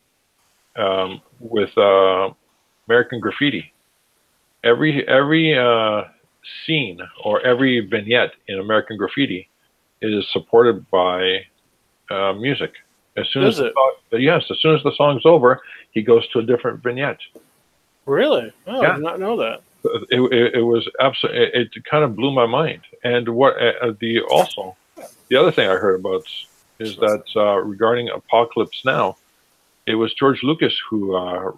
with American Graffiti. Every scene or every vignette in American Graffiti is supported by music. As soon as the song's over, he goes to a different vignette. Really? Oh, Yeah. I did not know that. It was absolutely. It kind of blew my mind. And what the other thing I heard about is that regarding Apocalypse Now, it was George Lucas who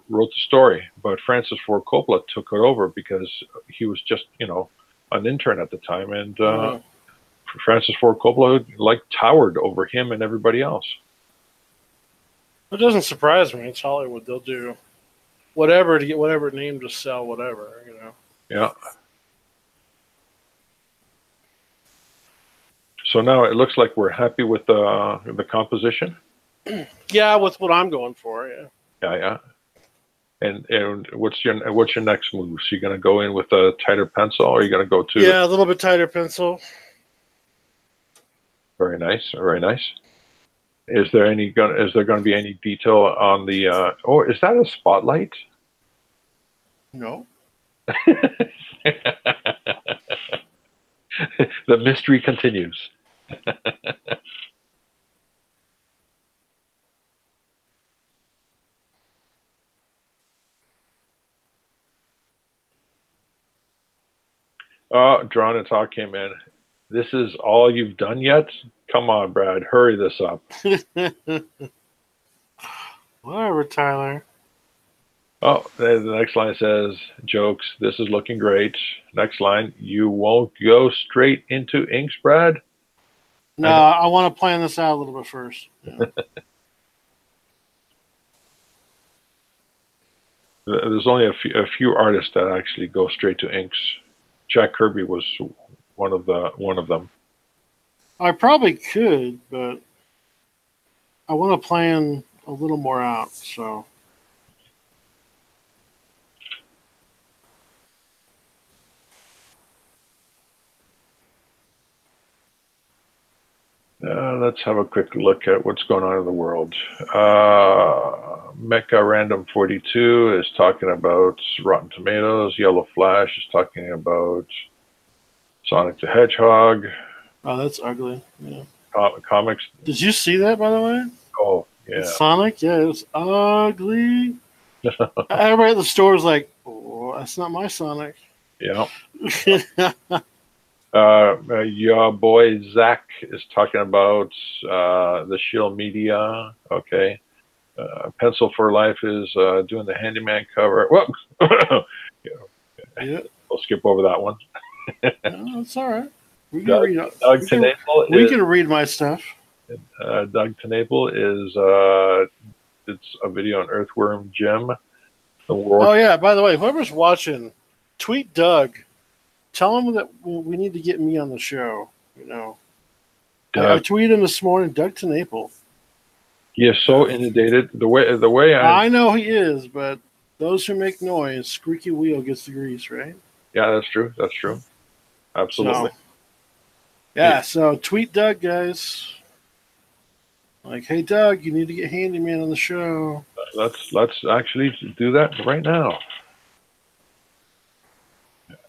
wrote the story, but Francis Ford Coppola took it over because he was just an intern at the time, and Francis Ford Coppola towered over him and everybody else. It doesn't surprise me. It's Hollywood. They'll do whatever to get whatever name to sell whatever. Yeah. So now it looks like we're happy with the composition. Yeah, with what I'm going for. Yeah. Yeah. And what's your next move? So you're gonna go in with a tighter pencil, or are you gonna go to? Yeah, a little bit tighter pencil. Very nice. Very nice. Is there going to be any detail on the? Is that a spotlight? No. The mystery continues. Oh, Drawn and Talk came in. This is all you've done yet? Come on, Brad. Hurry this up. Whatever, Tyler. Oh, the next line says, jokes, this is looking great. Next line, you won't go straight into inks, Brad? No, I want to plan this out a little bit first. Yeah. There's only a few artists that actually go straight to inks. Jack Kirby was one of them. I probably could, but I want to plan a little more out. So let's have a quick look at what's going on in the world. Mecha Random 42 is talking about Rotten Tomatoes. Yellow Flash is talking about Sonic the Hedgehog. oh, that's ugly. Yeah. Comics. Did you see that, by the way? Oh, yeah. Sonic? Yeah, it was ugly. Everybody at the store was like, oh, that's not my Sonic. Yeah. Your boy Zach is talking about the Shield Media. Okay. Pencil for Life is doing the Handyman cover. Whoop! Yeah. We'll skip over that one. No, it's all right. We can read my stuff. Doug Tenable is it's a video on Earthworm Jim. Oh yeah, by the way, whoever's watching, tweet Doug. Tell him that we need to get me on the show. You know, I tweeted him this morning, Doug Tenable. He is so inundated. The way I know he is, but those who make noise, squeaky wheel gets the grease, right? Yeah, that's true. That's true. Absolutely. So tweet Doug, guys. Like, hey, Doug, you need to get Handyman on the show. Let's actually do that right now.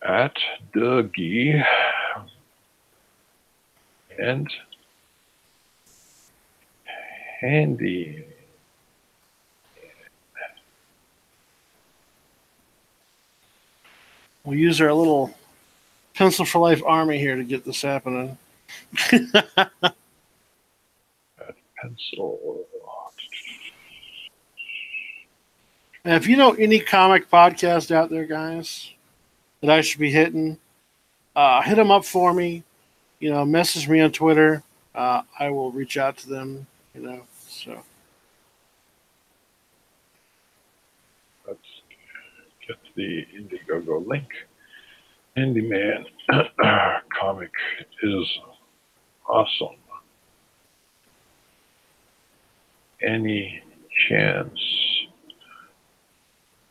At Dougie and Handy. We'll use our little Pencil for Life army here to get this happening. Pencil. And if you know any comic podcast out there, guys, that I should be hitting, hit them up for me. You know, message me on Twitter. I will reach out to them. You know, so let's get the Indiegogo link. Handyman comic is awesome. Any chance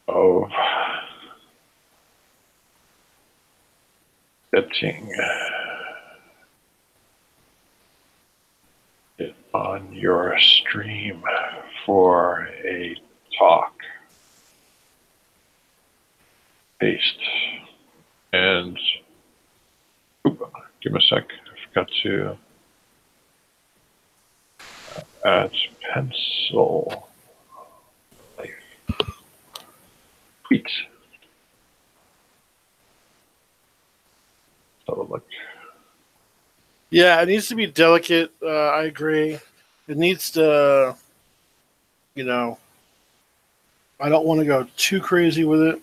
of getting it on your stream for a talk? Paste. And give me a sec. I forgot to add Pencil Life. Tweet. Let's have a look. yeah, it needs to be delicate. I agree. It needs to, you know, I don't want to go too crazy with it.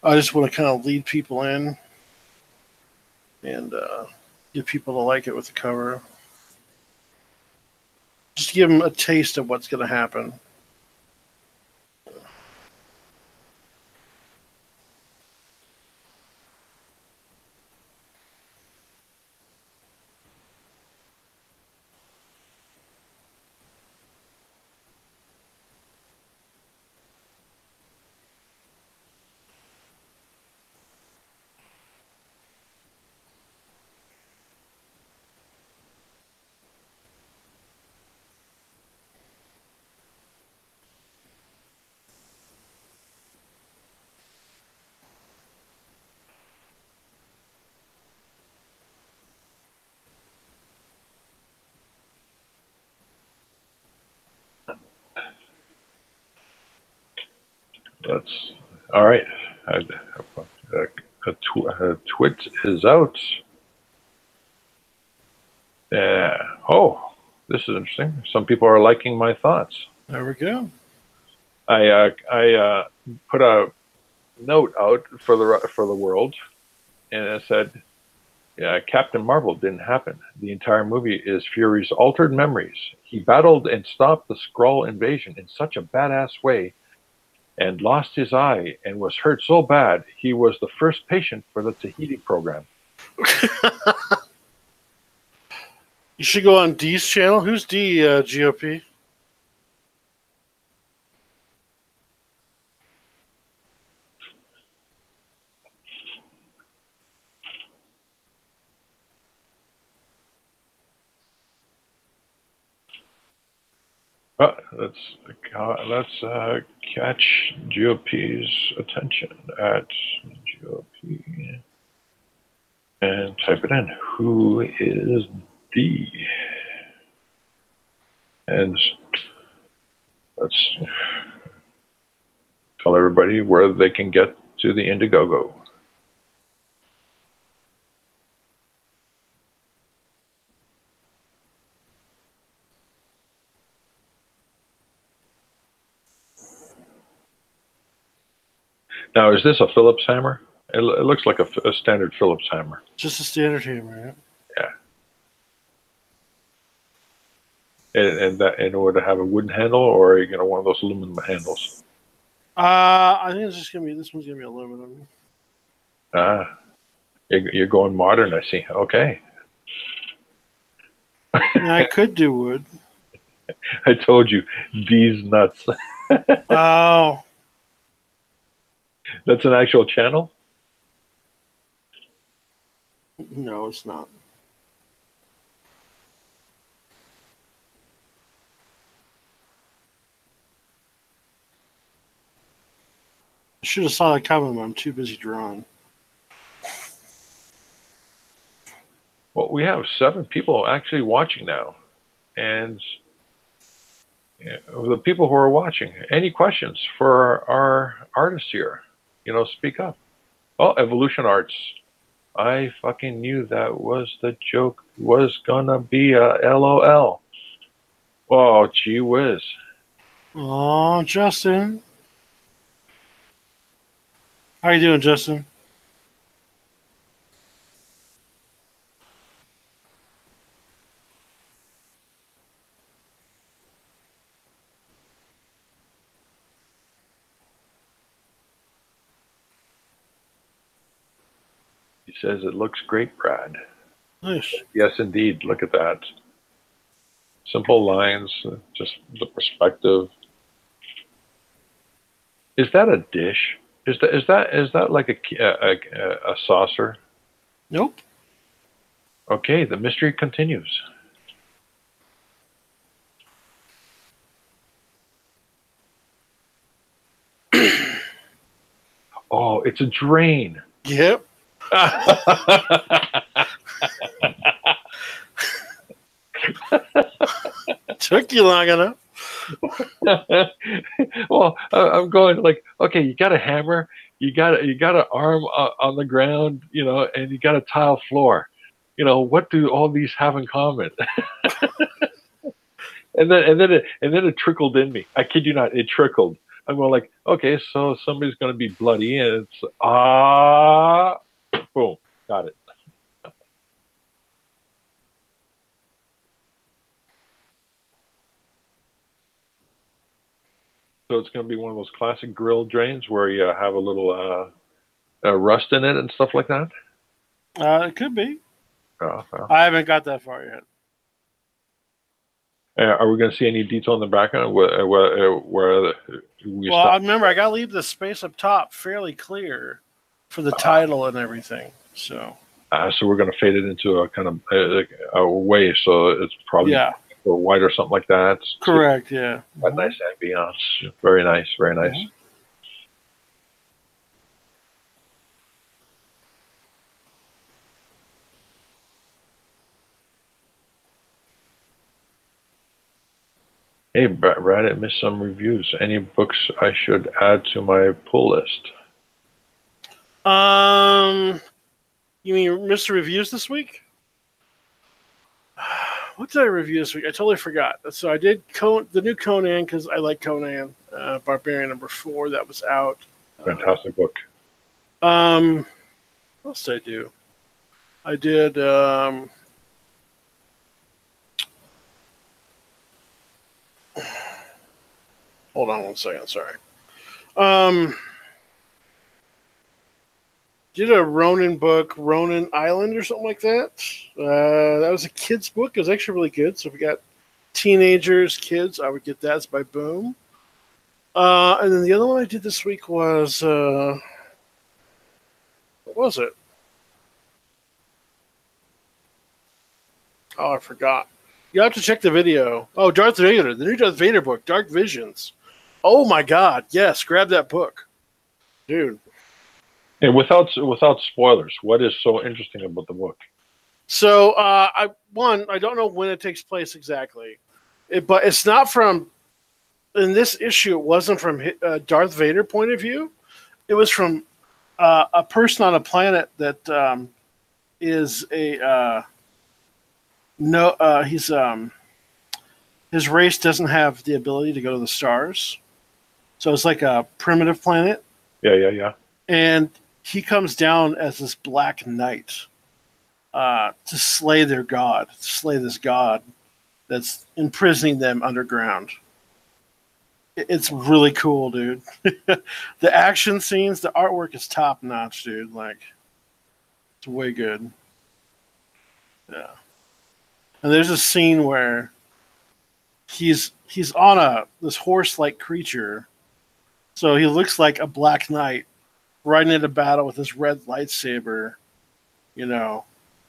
I just want to kind of lead people in and get people to like it with the cover. Just give them a taste of what's going to happen. That's all right. Twit is out. Yeah. Oh, this is interesting. Some people are liking my thoughts. There we go. I put a note out for the world, and it said, "Yeah, Captain Marvel didn't happen. The entire movie is Fury's altered memories. He battled and stopped the Skrull invasion in such a badass way, and lost his eye and was hurt so bad he was the first patient for the Tahiti program." You should go on D's channel. Who's D, GOP? Let's catch GOP's attention at GOP and type it in. Who is D? And let's tell everybody where they can get to the Indiegogo. Now, is this a Phillips hammer? It looks like a standard Phillips hammer. Just a standard hammer, right? Yeah. And that in order to have a wooden handle, or one of those aluminum handles. I think it's just gonna be this one's gonna be aluminum. You're going modern, I see. Okay. Yeah, I could do wood. I told you, these nuts. Oh. That's an actual channel? No, it's not. I should have saw that coming, but I'm too busy drawing. Well, we have 7 people actually watching now. And the people who are watching, any questions for our artists here? Speak up. Oh, Evolution Arts. I fucking knew that was the joke was gonna be a LOL. Oh, gee whiz. Oh, Justin. How you doing, Justin? He says it looks great, Brad. Nice. Yes, indeed. Look at that. Simple lines, just the perspective. Is that a dish? Is that like a saucer? Nope. Okay, the mystery continues. Oh, it's a drain. Yep. Took you long enough. Well, I'm going like, okay, you got a hammer, you got an arm on the ground, and you got a tile floor. What do all these have in common? and then it trickled in me. I kid you not, it trickled. I'm going like, okay, so somebody's going to be bloody, and it's boom, got it. So it's going to be one of those classic grill drains where you have a little rust in it and stuff like that. It could be. Oh, well. I haven't got that far yet. Are we going to see any detail in the background where Well, remember, I got to leave the space up top fairly clear for the title and everything. So we're going to fade it into a kind of a way, so it's probably white or something like that. Correct, yeah. A nice ambiance. Very nice, very nice. Mm-hmm. Hey, Brad, I missed some reviews. Any books I should add to my pull list? You mean Mr. Reviews this week? What did I review this week? I totally forgot. So I did the new Conan because I like Conan, Barbarian #4 that was out. Fantastic book. What else did I do? I did. Hold on one second. Sorry. Did a Ronin book, Ronin Island or something like that. That was a kid's book. It was actually really good. So if we got teenagers, kids, I would get that. It's by Boom. And then the other one I did this week was what was it? Oh, I forgot. You have to check the video. Oh, Darth Vader, the new Darth Vader book, Dark Visions. Oh my God! Yes, grab that book, dude. And without spoilers, what is so interesting about the book? So, I don't know when it takes place exactly, but it's not from. In this issue, it wasn't from Darth Vader point of view. It was from a person on a planet that is a he's his race doesn't have the ability to go to the stars, so it's like a primitive planet. Yeah. And he comes down as this Black Knight to slay their god, to slay this god that's imprisoning them underground. It's really cool, dude. The action scenes, the artwork is top notch, dude. Like, it's way good. Yeah. And there's a scene where he's on this horse-like creature, so he looks like a Black Knight riding into battle with his red lightsaber,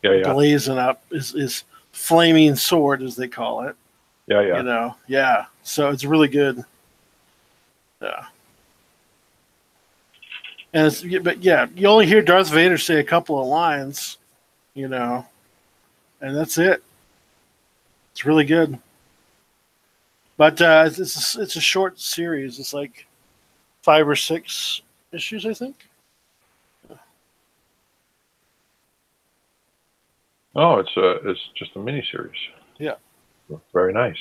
blazing up his flaming sword, as they call it. Yeah. So it's really good. Yeah. But you only hear Darth Vader say a couple of lines, and that's it. It's really good. But it's a short series. It's like 5 or 6 issues, I think. Oh, it's just a mini series. Yeah. Very nice.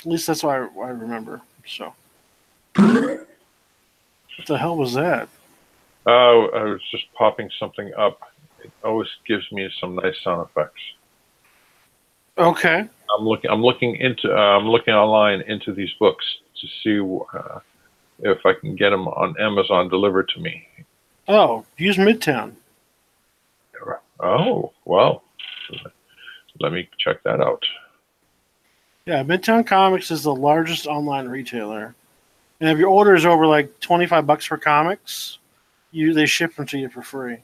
At least that's what I remember. So. What the hell was that? I was just popping something up. It always gives me some nice sound effects. Okay. I'm looking online into these books to see if I can get them on Amazon delivered to me. Oh, use Midtown. Oh, well, let me check that out. Yeah, Midtown Comics is the largest online retailer. And if your order is over like $25 for comics, they ship them to you for free.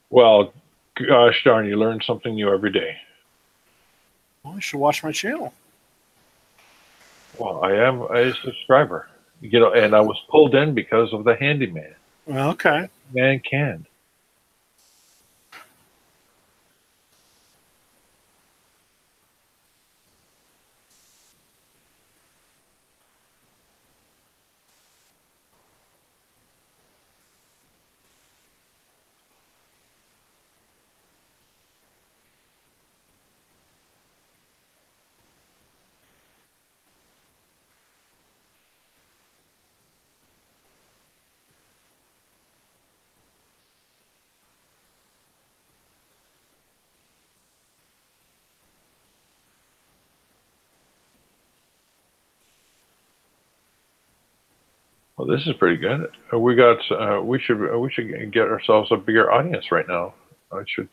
Well, gosh darn, you learn something new every day. Well, you should watch my channel. Well, I am a subscriber, and I was pulled in because of the Handyman. Okay. Man can. Well, this is pretty good. We should get ourselves a bigger audience right now. I should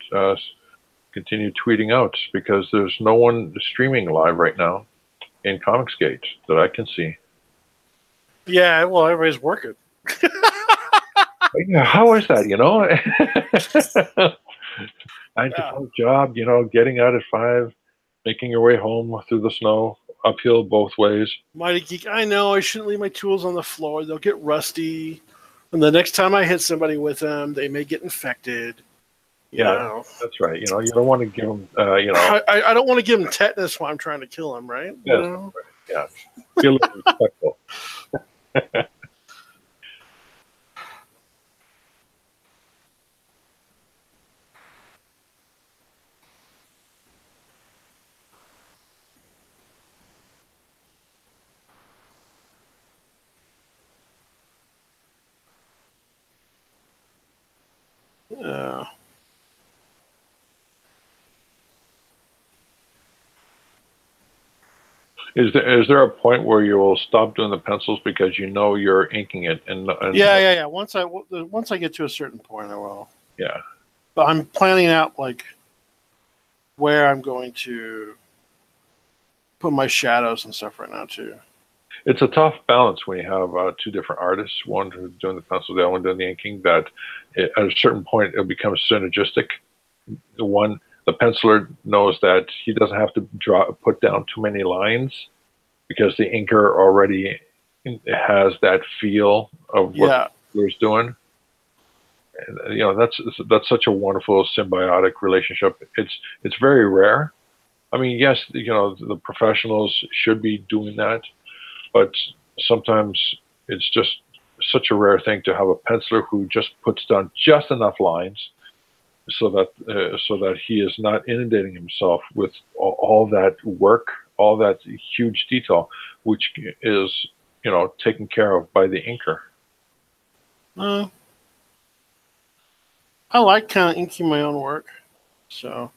continue tweeting out because there's no one streaming live right now in Comicsgate that I can see. Yeah, well, everybody's working. Yeah, how is that? 9-to-5 job. Getting out at 5, making your way home through the snow, uphill both ways. Mighty Geek, I know I shouldn't leave my tools on the floor. They'll get rusty. And the next time I hit somebody with them, they may get infected. Yeah, that's right. You know, you don't want to give them. I don't want to give him tetanus while I'm trying to kill him, right? Yeah, You know? yeah. Be a little respectful. Yeah. Is there a point where you will stop doing the pencils because you know you're inking it and Yeah. Once I get to a certain point, I will. yeah. But I'm planning out like where I'm going to put my shadows and stuff right now too. It's a tough balance when you have two different artists, one who's doing the pencils, the other one doing the inking. That at a certain point it becomes synergistic. The penciler knows that he doesn't have to put down too many lines because the inker already has that feel of what the penciler's doing. And, you know, that's such a wonderful symbiotic relationship. It's very rare. I mean, yes, you know, the professionals should be doing that, but sometimes it's just such a rare thing to have a penciler who just puts down just enough lines so that he is not inundating himself with all that work, all that huge detail, which is, you know, taken care of by the inker. I like kind of inking my own work, so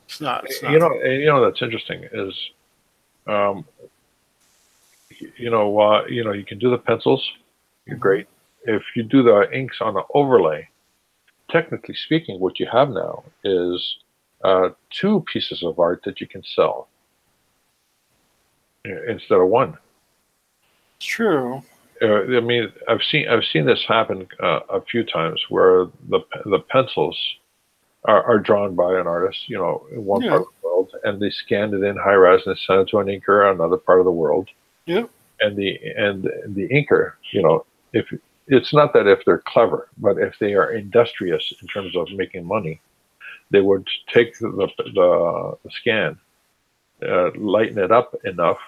it's not. You know that's interesting is, you know, you can do the pencils, you're great. If you do the inks on an overlay, technically speaking, what you have now is two pieces of art that you can sell instead of one. It's true. I mean, I've seen this happen a few times where the pencils are drawn by an artist, you know, in one part of the world, and they scan it in high res and send it to an inker in another part of the world. Yeah. And the inker, you know, if it's not that if they're clever, but if they are industrious in terms of making money, they would take the scan, lighten it up enough,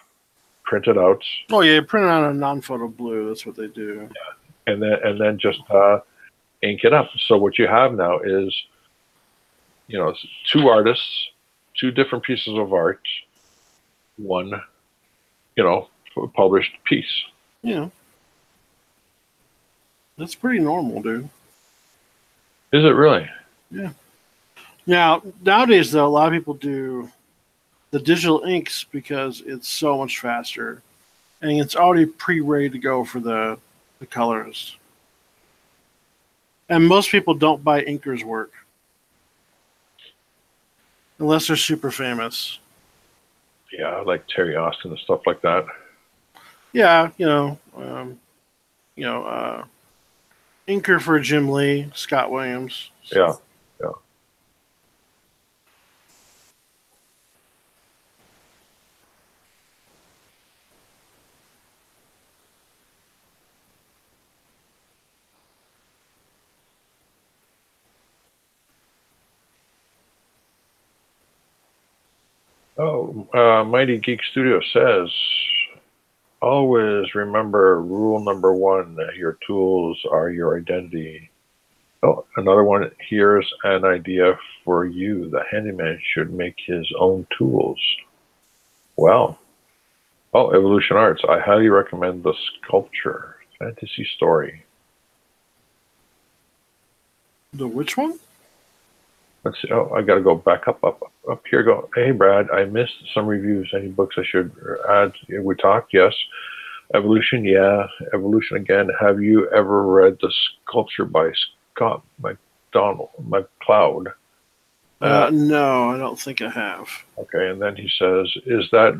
print it out. Oh yeah, print it on a non-photo blue. That's what they do. Yeah. And then just ink it up. So what you have now is, you know, two artists, two different pieces of art, one, you know, published piece. Yeah. That's pretty normal, dude. Is it really? Yeah. Now, nowadays, though, a lot of people do the digital inks because it's so much faster. And it's already pre-ready to go for the colors. And most people don't buy inkers' work. Unless they're super famous. Yeah, like Terry Austin and stuff like that. Yeah, inker for Jim Lee, Scott Williams. Yeah. Oh, Mighty Geek Studio says, always remember rule number one, your tools are your identity. Oh, another one, here's an idea for you. The handyman should make his own tools. Well, Evolution Arts. I highly recommend the sculpture. Fantasy story. The which one? Let's see. Oh, I got to go back up here. Go. Hey, Brad, I missed some reviews. Any books I should add? We talked. Yes. Evolution. Yeah. Evolution again. Have you ever read The Sculpture by Scott McCloud? No, I don't think I have. Okay. And then he says, is that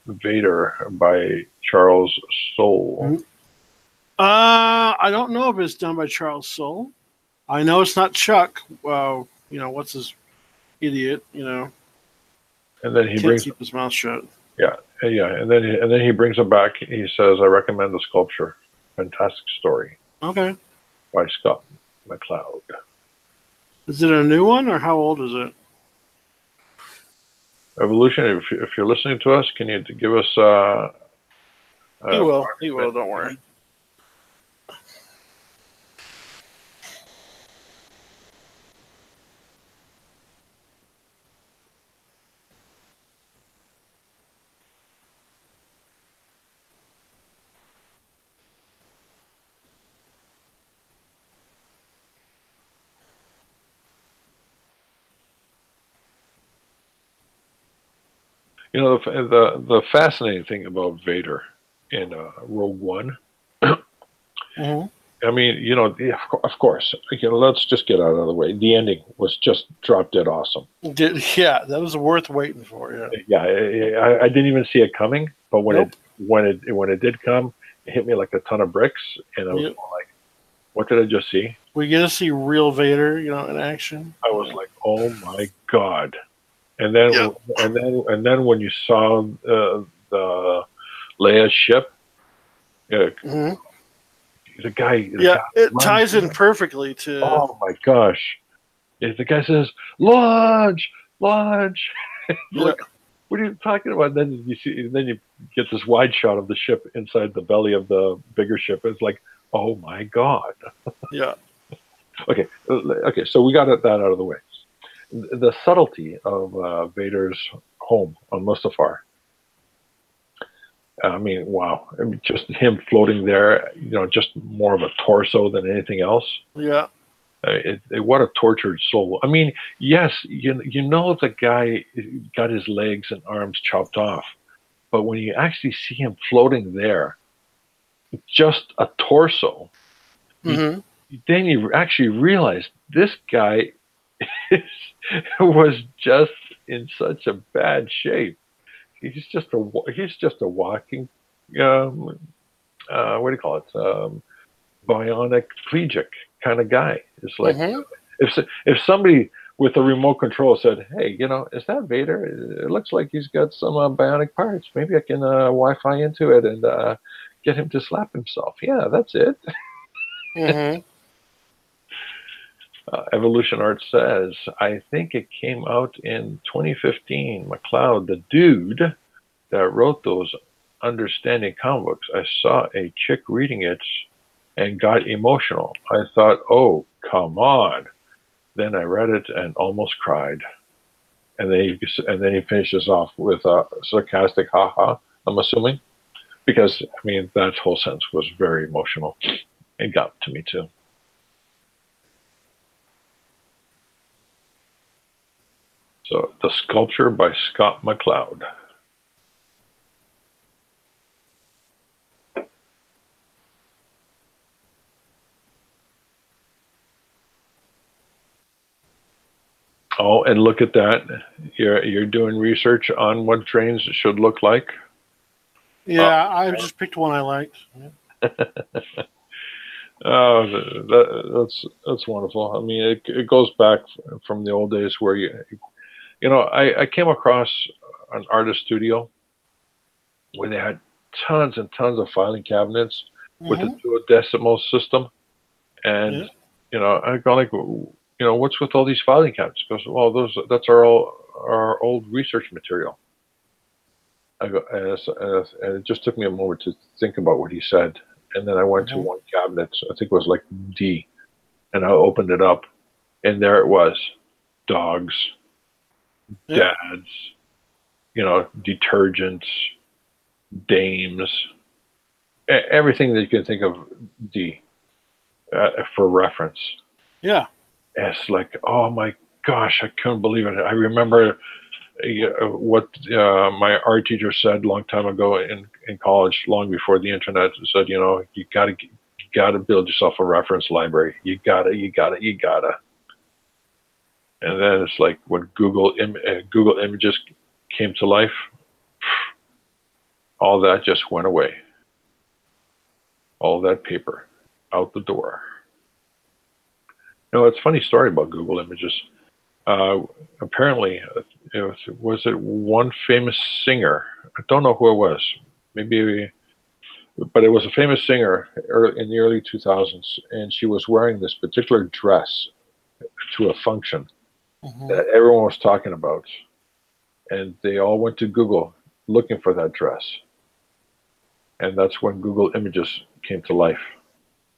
Vader by Charles Soule? I don't know if it's done by Charles Soule. I know it's not Chuck. Well, you know, what's his idiot, you know. And then he can't keep his mouth shut. Yeah. And then he brings it back. He says, I recommend The Sculpture. Fantastic story. Okay. By Scott McCloud. Is it a new one, or how old is it? Evolution, if you're listening to us, can you give us He will. He will. Don't worry. You know, the fascinating thing about Vader in Rogue One. Mm-hmm. I mean, you know, of course, you know, let's just get out of the way. The ending was just drop dead awesome. Yeah, that was worth waiting for. Yeah. Yeah, I didn't even see it coming, but when it did come, it hit me like a ton of bricks, and I was like, "What did I just see?" We get to see real Vader, you know, in action. I was like, "Oh my god!" And then when you saw the Leia's ship, Mm-hmm. the guy, it ties in perfectly to. Oh my gosh! The guy says, "Launch, launch." Like, what are you talking about? Then you get this wide shot of the ship inside the belly of the bigger ship. It's like, oh my god. Yeah. Okay. So we got that out of the way. The subtlety of Vader's home on Mustafar. I mean, wow! I mean, just him floating there, you know, just more of a torso than anything else. Yeah. What a tortured soul. I mean, yes, you know the guy got his legs and arms chopped off, but when you actually see him floating there, just a torso, Mm-hmm. then you actually realize this guy was just in such a bad shape. He's just a walking, what do you call it? Bionic plegic kind of guy. It's like, if somebody with a remote control said, "Hey, you know, is that Vader? It looks like he's got some bionic parts. Maybe I can Wi-Fi into it and get him to slap himself." Yeah, that's it. Mm-hmm. Evolution Art says, "I think it came out in 2015. McCloud, the dude that wrote those Understanding comic books, I saw a chick reading it and got emotional. I thought, oh, come on." Then I read it and almost cried. And then he finishes off with a sarcastic haha, I'm assuming. Because, I mean, that whole sentence was very emotional. It got to me, too. So, The Sculpture by Scott McCloud. Oh, and look at that. You're doing research on what trains should look like. Yeah, I just picked one I liked. Oh, that's wonderful. I mean, it goes back from the old days where you know, I came across an artist studio where they had tons and tons of filing cabinets with a duodecimal system, and you know, I go like, you know, what's with all these filing cabinets? He goes, well, that's our old research material. I go, and it just took me a moment to think about what he said, and then I went to one cabinet. I think it was like D, and I opened it up, and there it was: dogs, dads, you know, detergents, dames, everything that you can think of. D for reference. Yeah. It's like, oh my gosh, I couldn't believe it. I remember what my art teacher said a long time ago in college, long before the internet. Said, you know, you gotta build yourself a reference library. You gotta. And then it's like when Google Images came to life, all that just went away. All that paper out the door. You know, it's a funny story about Google Images. Apparently, was it one famous singer? I don't know who it was. Maybe but it was a famous singer in the early 2000s, and she was wearing this particular dress to a function that everyone was talking about, and they all went to Google looking for that dress, and that's when Google Images came to life,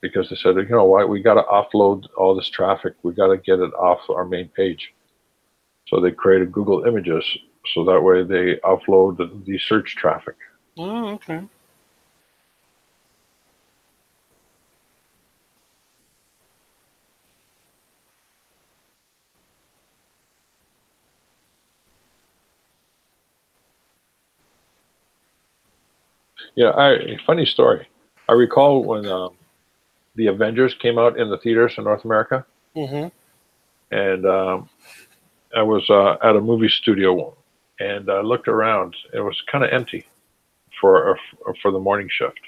because they said, you know what, we got to offload all this traffic, we got to get it off our main page. So they created Google Images, so that way they offload the search traffic. Oh, okay. Yeah, funny story. I recall when the Avengers came out in the theaters in North America, and I was at a movie studio, and I looked around. It was kind of empty for the morning shift,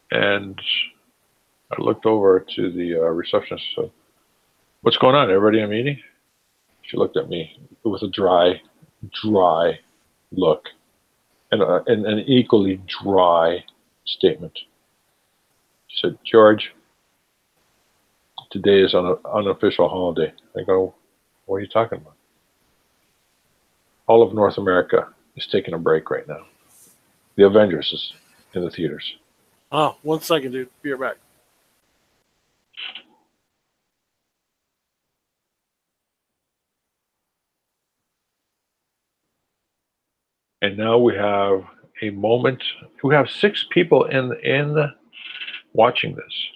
and I looked over to the receptionist and said, "What's going on? Everybody in a meeting?" She looked at me with a dry look, and an equally dry statement. She said, "George, today is an unofficial holiday." I go, "What are you talking about?" All of North America is taking a break right now. The Avengers is in the theaters. Oh, 1 second, dude. Be right back. And now we have a moment. We have 6 people in watching this.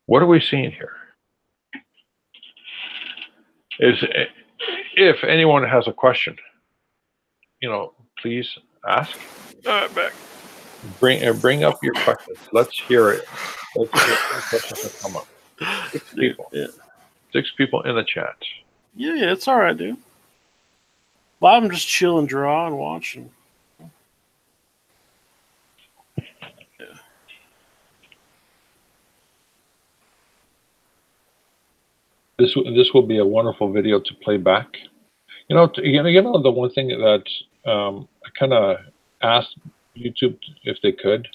What are we seeing here? If anyone has a question, please ask. Back. Bring up your questions. Let's hear it. Let's hear the questions that come up. 6 people. Yeah. 6 people in the chat. Yeah, it's all right, dude. Well, I'm just chilling, drawing, watching. Yeah. This will be a wonderful video to play back. The one thing that I kind of asked YouTube if they could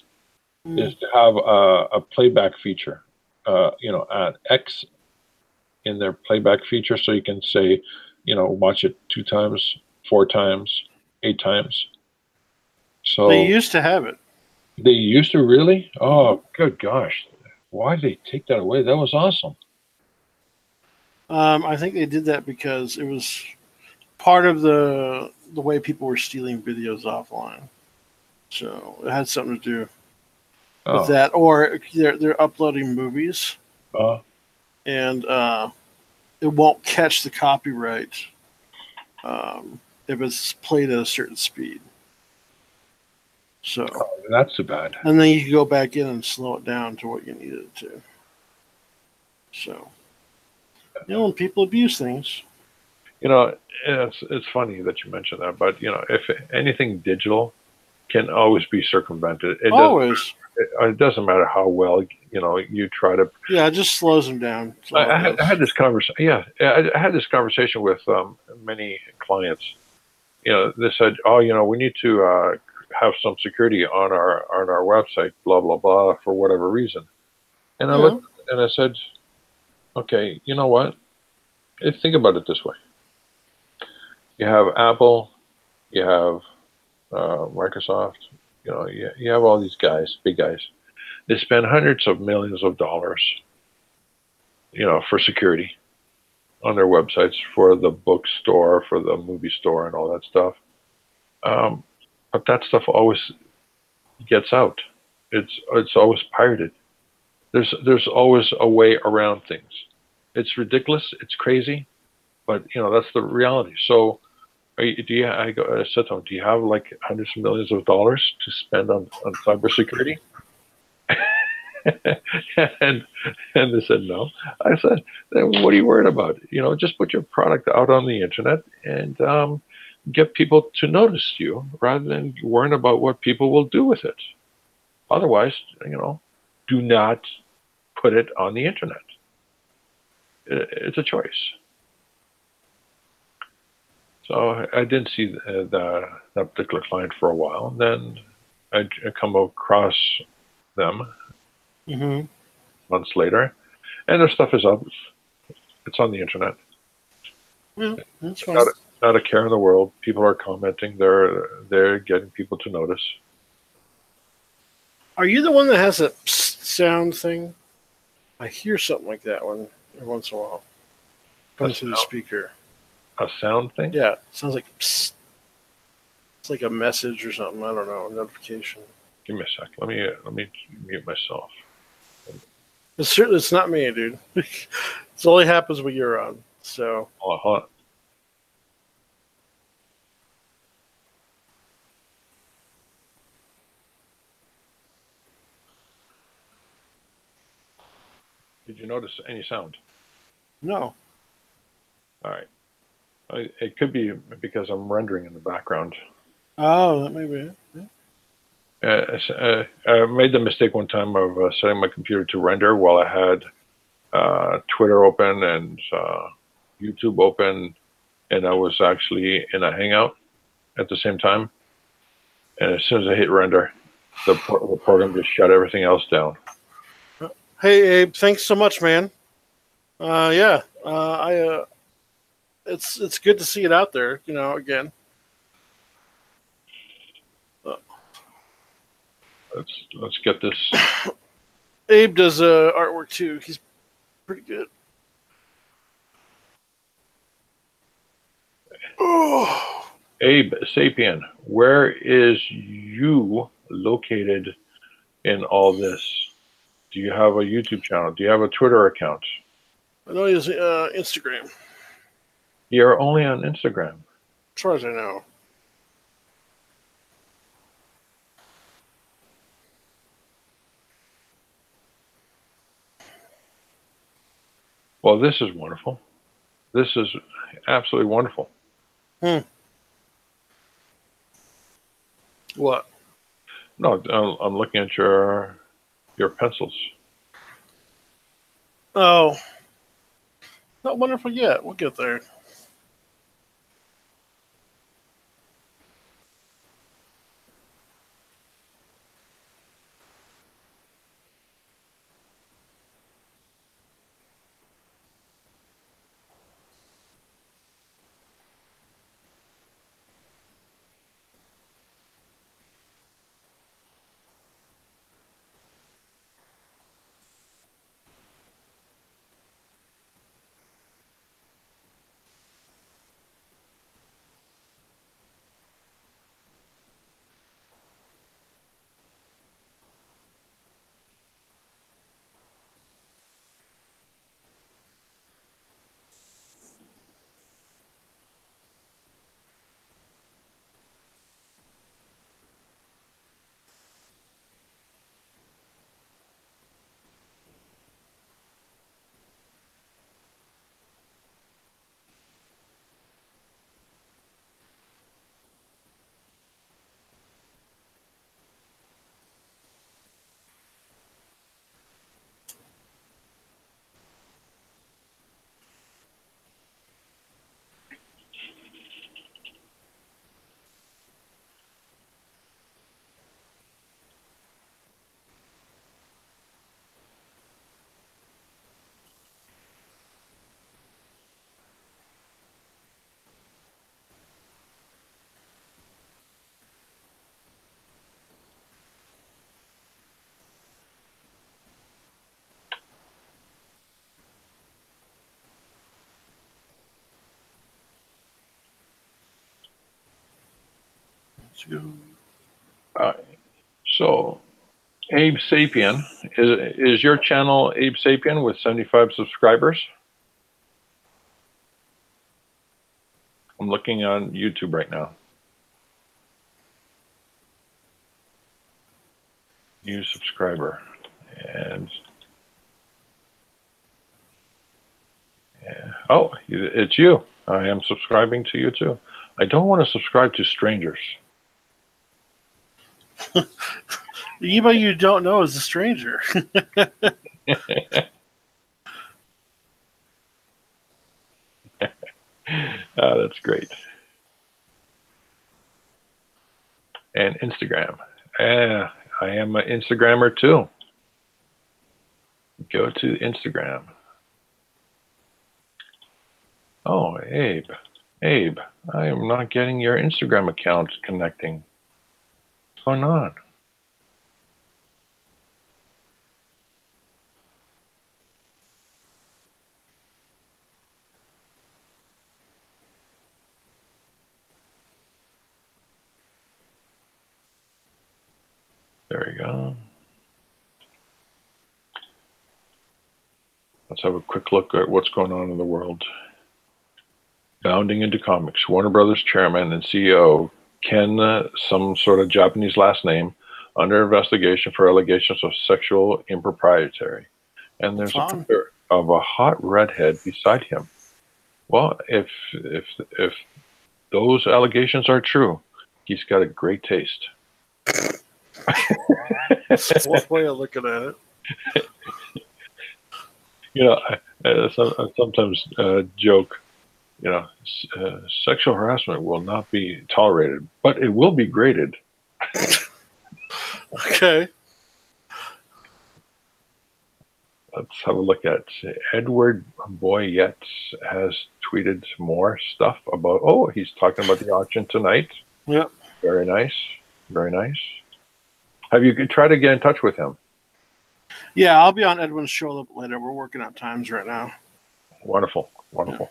is to have a playback feature, at X in their playback feature, so you can say, watch it 2 times, 4 times, 8 times. So they used to have it. They used to, really? Oh, good gosh! Why did they take that away? That was awesome. I think they did that because it was part of the way people were stealing videos offline. So it had something to do with that, or they're uploading movies, and it won't catch the copyright if it's played at a certain speed. So that's too bad. And then you can go back in and slow it down to what you need it to. So, when people abuse things. It's funny that you mentioned that, but if anything digital can always be circumvented. It doesn't matter how well you try to. Yeah, it just slows them down. I had this conversation. Yeah, I had this conversation with many clients. They said, "Oh, we need to have some security on our website, blah blah blah, for whatever reason." And I looked and I said, "Okay, you know what? Think about it this way. You have Apple, you have Microsoft, you have all these guys, big guys. They spend hundreds of millions of dollars, for security on their websites, for the bookstore, for the movie store, and all that stuff. But that stuff always gets out. It's always pirated. There's always a way around things. It's ridiculous. It's crazy, but that's the reality. So, I said to him, do you have like hundreds of millions of dollars to spend on cybersecurity? and they said no. I said, then what are you worried about? Just put your product out on the internet and get people to notice you, rather than worrying about what people will do with it. Otherwise, do not put it on the internet. It's a choice. So I didn't see that particular client for a while. And then I come across them Mm-hmm. months later, and their stuff is up. It's on the internet. Yeah, that's fine. Not a care in the world. People are commenting. They're getting people to notice. Are you the one that has that sound thing? I hear something like that one every once in a while. Comes through the speaker. A sound thing? Yeah, it sounds like psst. It's like a message or something. I don't know, a notification. Give me a sec. Let me mute myself. It's not me, dude. It only happens when you're on. So. Hold on. Did you notice any sound? No. All right. It could be because I'm rendering in the background. Oh, that may be it. Yeah. I made the mistake one time of setting my computer to render while I had Twitter open and YouTube open, and I was actually in a Hangout at the same time. And as soon as I hit render, the program just shut everything else down. Hey, Abe, thanks so much, man. Yeah, it's good to see it out there. Again. Let's get this. Abe does artwork too. He's pretty good. Oh. Abe Sapien, where is you located in all this? Do you have a YouTube channel? Do you have a Twitter account? I know he has Instagram. You're only on Instagram. As far as I know. Well, this is wonderful. This is absolutely wonderful. What? No, I'm looking at your pencils. Oh, not wonderful yet. We'll get there. Let's go. So, Abe Sapien, is your channel Abe Sapien with 75 subscribers? I'm looking on YouTube right now. New subscriber. And yeah. Oh, it's you. I am subscribing to you too. I don't want to subscribe to strangers. Anybody you don't know is a stranger. That's great. And Instagram. I am an Instagrammer too. Go to Instagram. Oh, Abe. Abe, I am not getting your Instagram account connecting. What's going on? There we go. Let's have a quick look at what's going on in the world. Bounding into comics, Warner Brothers chairman and CEO Ken, some sort of Japanese last name, under investigation for allegations of sexual impropriety. And there's a picture of a hot redhead beside him. Well, if those allegations are true, he's got a great taste. That's one way of looking at it. You know, I sometimes joke, you know, sexual harassment will not be tolerated, but it will be graded. Okay. Let's have a look at Edward Boyette has tweeted more stuff about, oh, he's talking about the auction tonight. Yep. Very nice. Very nice. Have you tried to get in touch with him? Yeah, I'll be on Edwin's show a little bit later. We're working out times right now. Wonderful. Wonderful.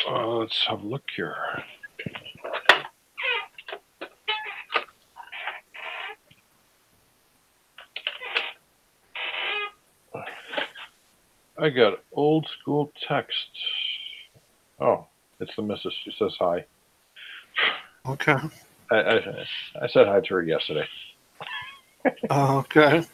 Let's have a look here. I got old school text. Oh, it's the missus. She says hi. Okay. I said hi to her yesterday. Okay.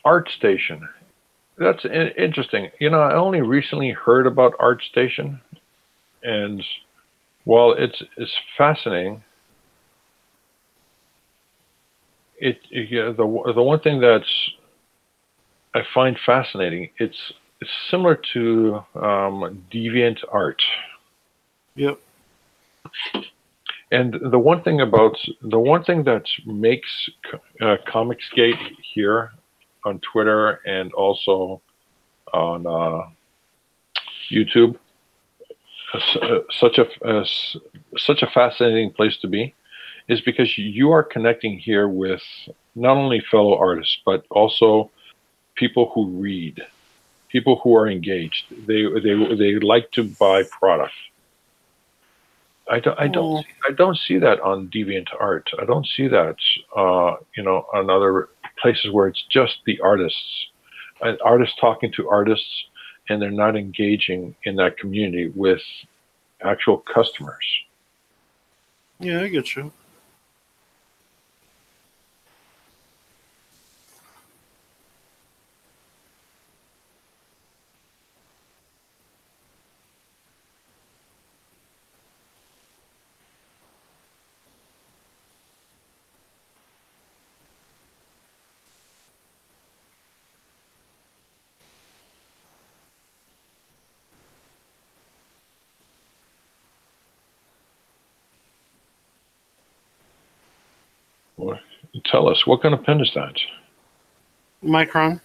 ArtStation. That's interesting. You know, I only recently heard about ArtStation, and while it's fascinating, the one thing that's I find fascinating, it's similar to deviant art. Yep. And the one thing that makes Comicsgate here on Twitter and also on YouTube such a fascinating place to be is because you are connecting here with not only fellow artists but also people who read, people who are engaged. They like to buy product. I don't see that on DeviantArt. I don't see that you know, on other places where it's just the artists, artists talking to artists, and they're not engaging in that community with actual customers. Yeah, I get you. Well, tell us, what kind of pen is that? Micron.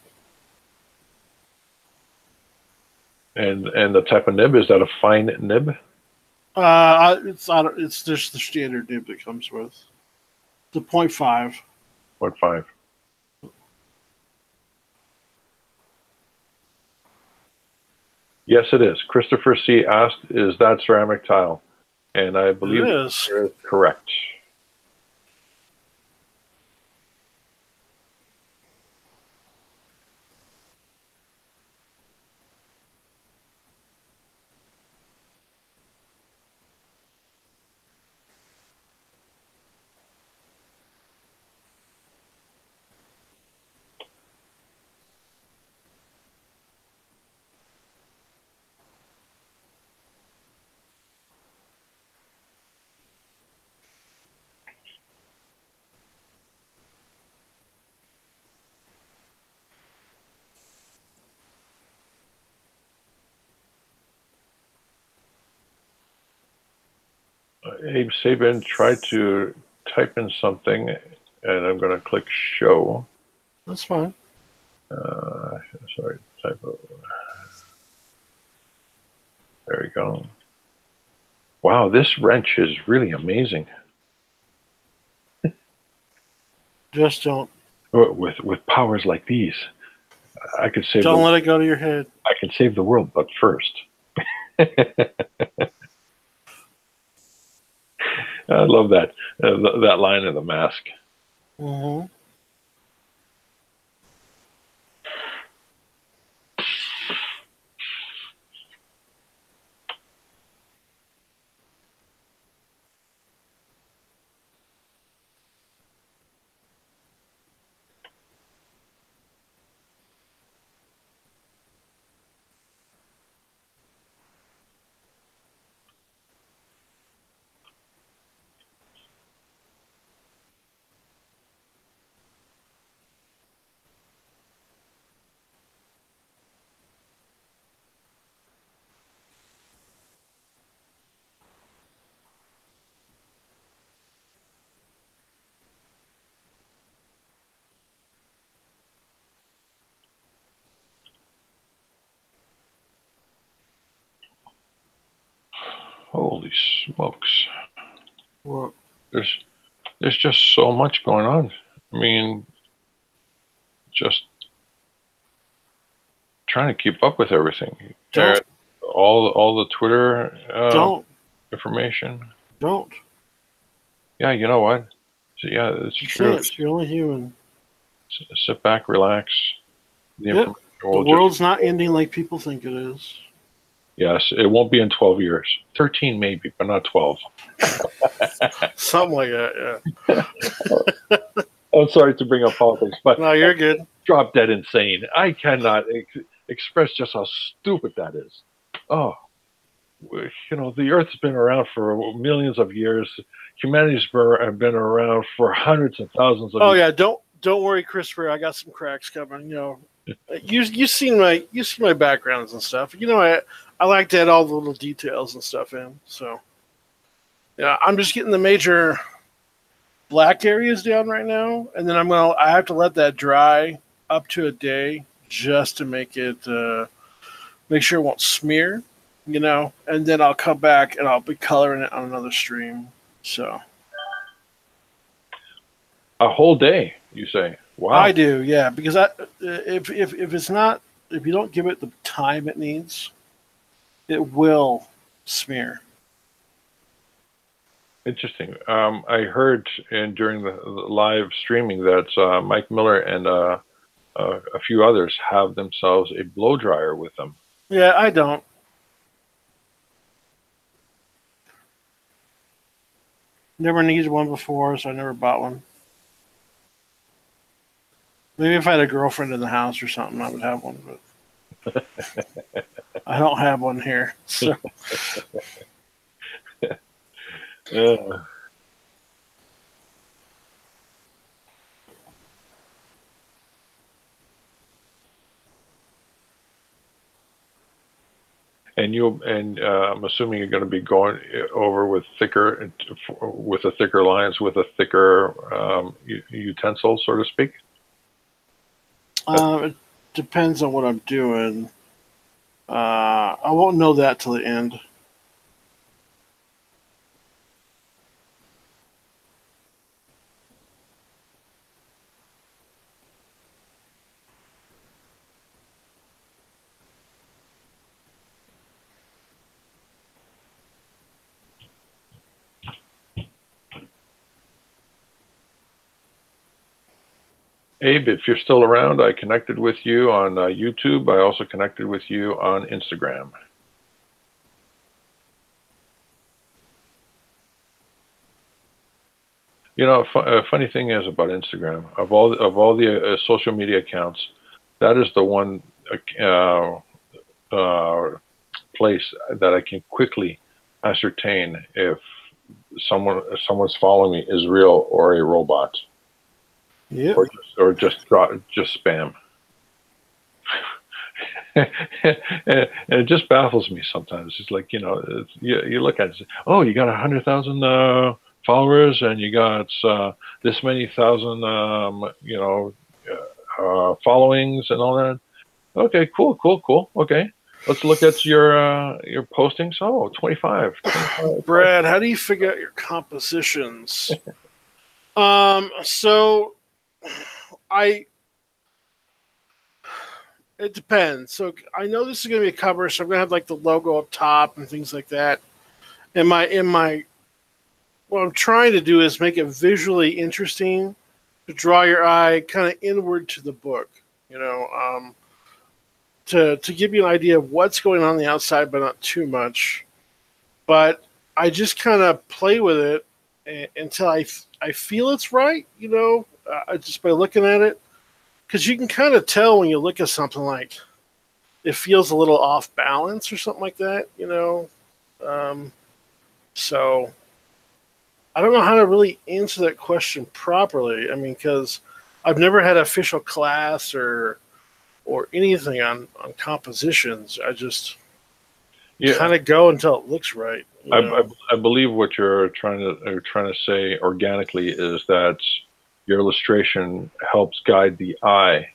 And the type of nib, is that a fine nib? It's just the standard nib that comes with the 0.5. 0.5. Yes, it is. Christopher C. asked, is that ceramic tile? And I believe It is. it is correct. Abe Sabin tried to type in something, and I'm going to click show. That's fine. Sorry, typo. There we go. Wow, this wrench is really amazing. Just don't. With powers like these, I could save. Don't let it go to your head. I can save the world, but first. I love that that line in the mask. Mm-hmm. Holy smokes! What? There's just so much going on. I mean, just trying to keep up with everything. Don't. All the Twitter Don't. information. Don't. Yeah, you know what? So, yeah, it's true. Can't. You're only human. Sit back, relax. Yep. The world's not ending like people think it is. Yes, it won't be in 12 years. 13 maybe, but not 12. Something like that, yeah. I'm sorry to bring up politics, but No, you're good. Drop dead insane. I cannot express just how stupid that is. Oh, you know, the Earth's been around for millions of years. Humanity's been around for hundreds and thousands of years. Oh yeah, don't worry, Christopher. I got some cracks coming. You know, you seen my backgrounds and stuff. You know, I like to add all the little details and stuff in. So yeah, I'm just getting the major black areas down right now, and then I have to let that dry up to a day just to make it make sure it won't smear. You know, and then I'll come back and I'll be coloring it on another stream. So a whole day, you say? Wow. I do, yeah, because if it's not, if you don't give it the time it needs, it will smear. Interesting. I heard during the live streaming that Mike Miller and a few others have themselves a blow dryer with them. Yeah, I don't. Never needed one before, so I never bought one. Maybe if I had a girlfriend in the house or something, I would have one, but I don't have one here. So. And I'm assuming you're going to be going over with thicker lines with a thicker utensil, so to speak. It depends on what I'm doing. I won't know that till the end. Abe, if you're still around, I connected with you on YouTube. I also connected with you on Instagram. You know, a funny thing is about Instagram, of all the social media accounts, that is the one place that I can quickly ascertain if someone's following me is real or a robot. Yeah. Or just spam. and it just baffles me sometimes. It's like, you look at it, oh, you got 100,000 followers, and you got this many thousand, followings and all that. Okay, cool. Okay, let's look at your postings. Oh, 25. Brad, how do you figure out your compositions? So I it depends. So I know this is going to be a cover, so I'm going to have like the logo up top and things like that. In my what I'm trying to do is make it visually interesting to draw your eye kind of inward to the book. To give you an idea of what's going on the outside, but not too much. But I just kind of play with it until I feel it's right. Just by looking at it, because you can kind of tell when you look at something like it feels a little off balance or something like that. So I don't know how to really answer that question properly. I mean, because I've never had an official class or anything on compositions. I just kind of go until it looks right. I believe what you're trying to say organically is that your illustration helps guide the eye.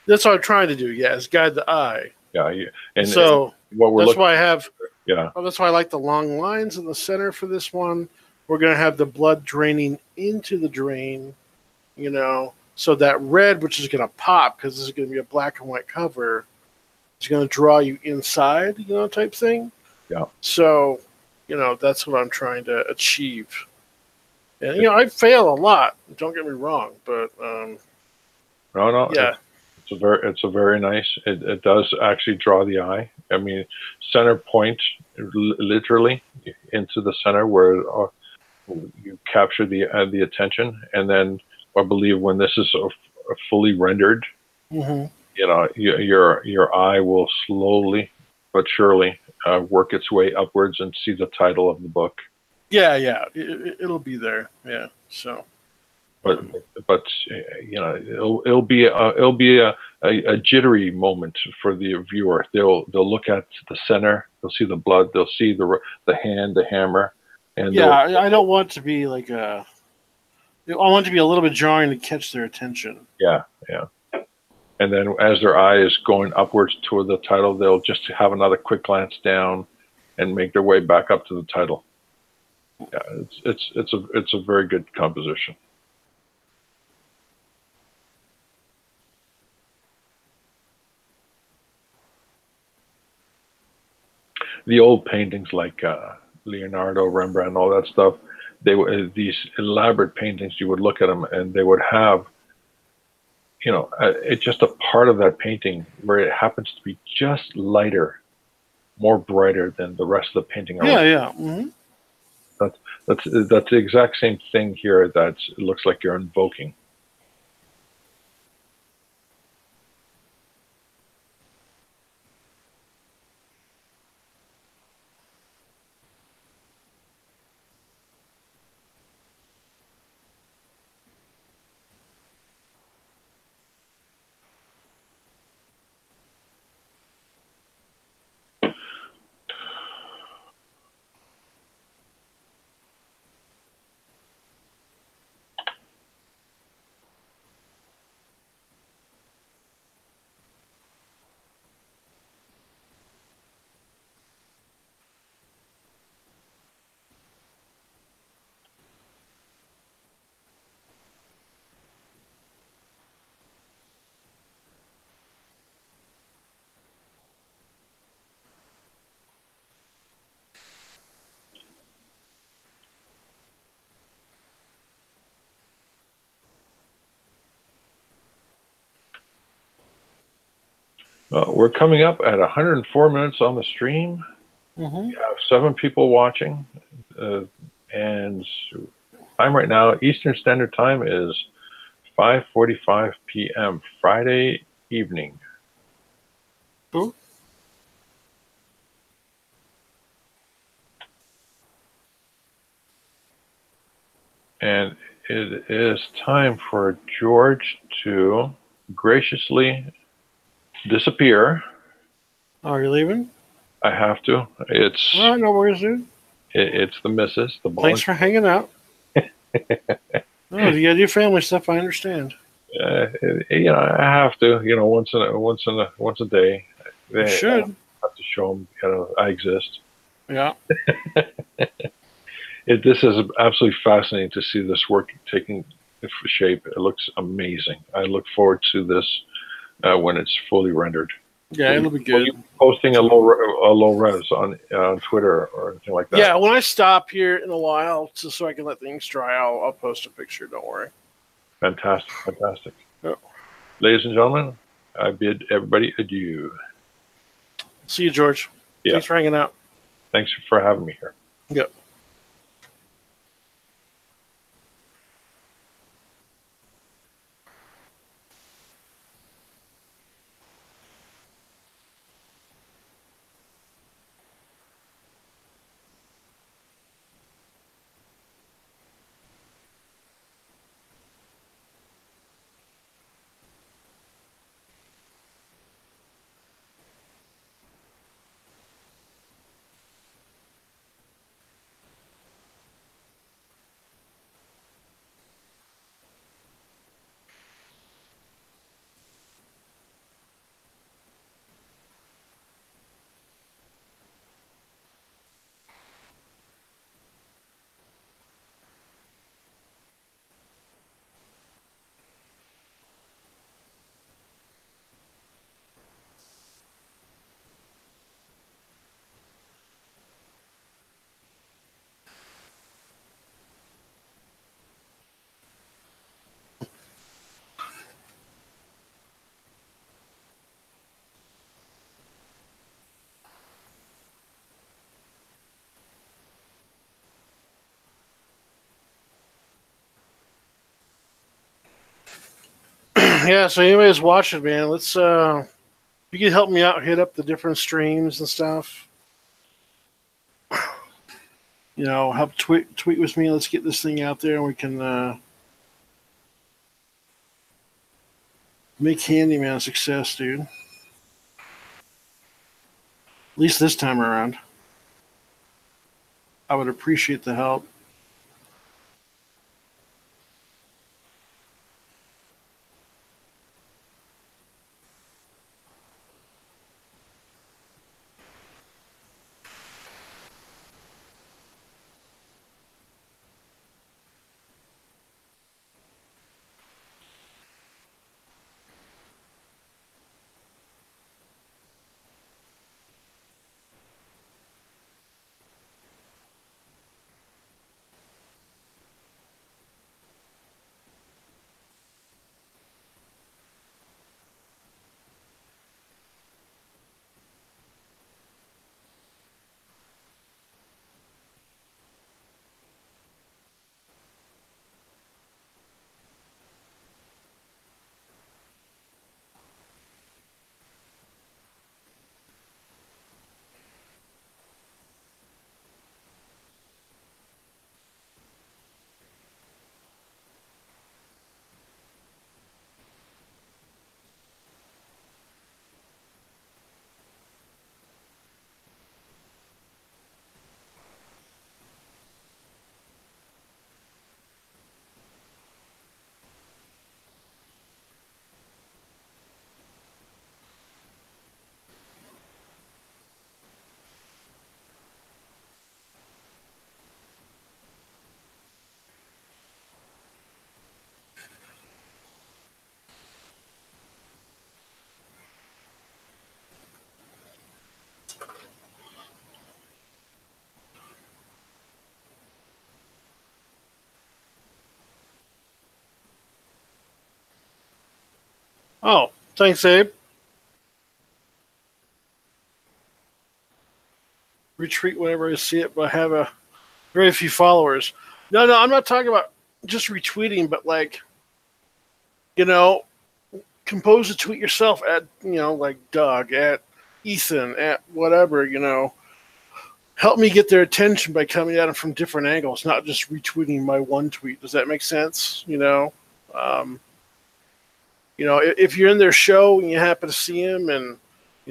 That's what I'm trying to do. Yeah, is guide the eye. Yeah, and so what we're that's why I have. Yeah, that's why I like the long lines in the center for this one. We're going to have the blood draining into the drain. So that red, which is going to pop because this is going to be a black and white cover, is going to draw you inside, type thing. Yeah. So, that's what I'm trying to achieve. And, I fail a lot. Don't get me wrong, but no, yeah, it's a very nice. It does actually draw the eye. I mean, center point, literally into the center where you capture the attention, and then I believe when this is fully rendered, your eye will slowly but surely work its way upwards and see the title of the book. Yeah, it'll be there. Yeah, so. But it'll be a jittery moment for the viewer. They'll look at the center. They'll see the blood. They'll see the hand, the hammer, and I don't want to be like I want it to be a little bit jarring to catch their attention. Yeah. And then as their eye is going upwards toward the title, they'll just have another quick glance down and make their way back up to the title. Yeah, it's a very good composition. The old paintings like Leonardo, Rembrandt, all that stuff, these elaborate paintings, you would look at them and they would have, it's just a part of that painting where it happens to be just lighter, more brighter than the rest of the painting. Yeah. Mm-hmm. That's the exact same thing here. It looks like you're invoking. We're coming up at 104 minutes on the stream. Mm-hmm. We have 7 people watching, and time right now, Eastern Standard Time is 5:45 p.m. Friday evening. Ooh. And it is time for George to graciously disappear Are you leaving? I have to. It's All right, no worries, dude. it's the missus, the Thanks boss. for hanging out. Oh, you gotta do family stuff. I understand. I have to. Once a day. You I should. have to show them, I exist. Yeah. This is absolutely fascinating to see this work taking shape. It looks amazing. I look forward to this when it's fully rendered. Yeah, it'll be Are good. you posting a low res on Twitter or anything like that? Yeah, when I stop here in a while, just so I can let things dry, I'll post a picture. Don't worry. Fantastic, fantastic. Yep. Ladies and gentlemen, I bid everybody adieu. See you, George. Yeah. Thanks for hanging out. Thanks for having me here. Yep. Yeah, so anybody's watching, man, let's you can help me out, hit up the different streams and stuff. Help tweet with me. Let's get this thing out there and we can make Handyman a success, dude. At least this time around. I would appreciate the help. Oh, thanks, Abe. Retweet whenever I see it, but I have a very few followers. No, I'm not talking about just retweeting, but compose a tweet yourself at, like Doug, at Ethan, at whatever, Help me get their attention by coming at them from different angles, not just retweeting my one tweet. Does that make sense? If you're in their show and you happen to see them and,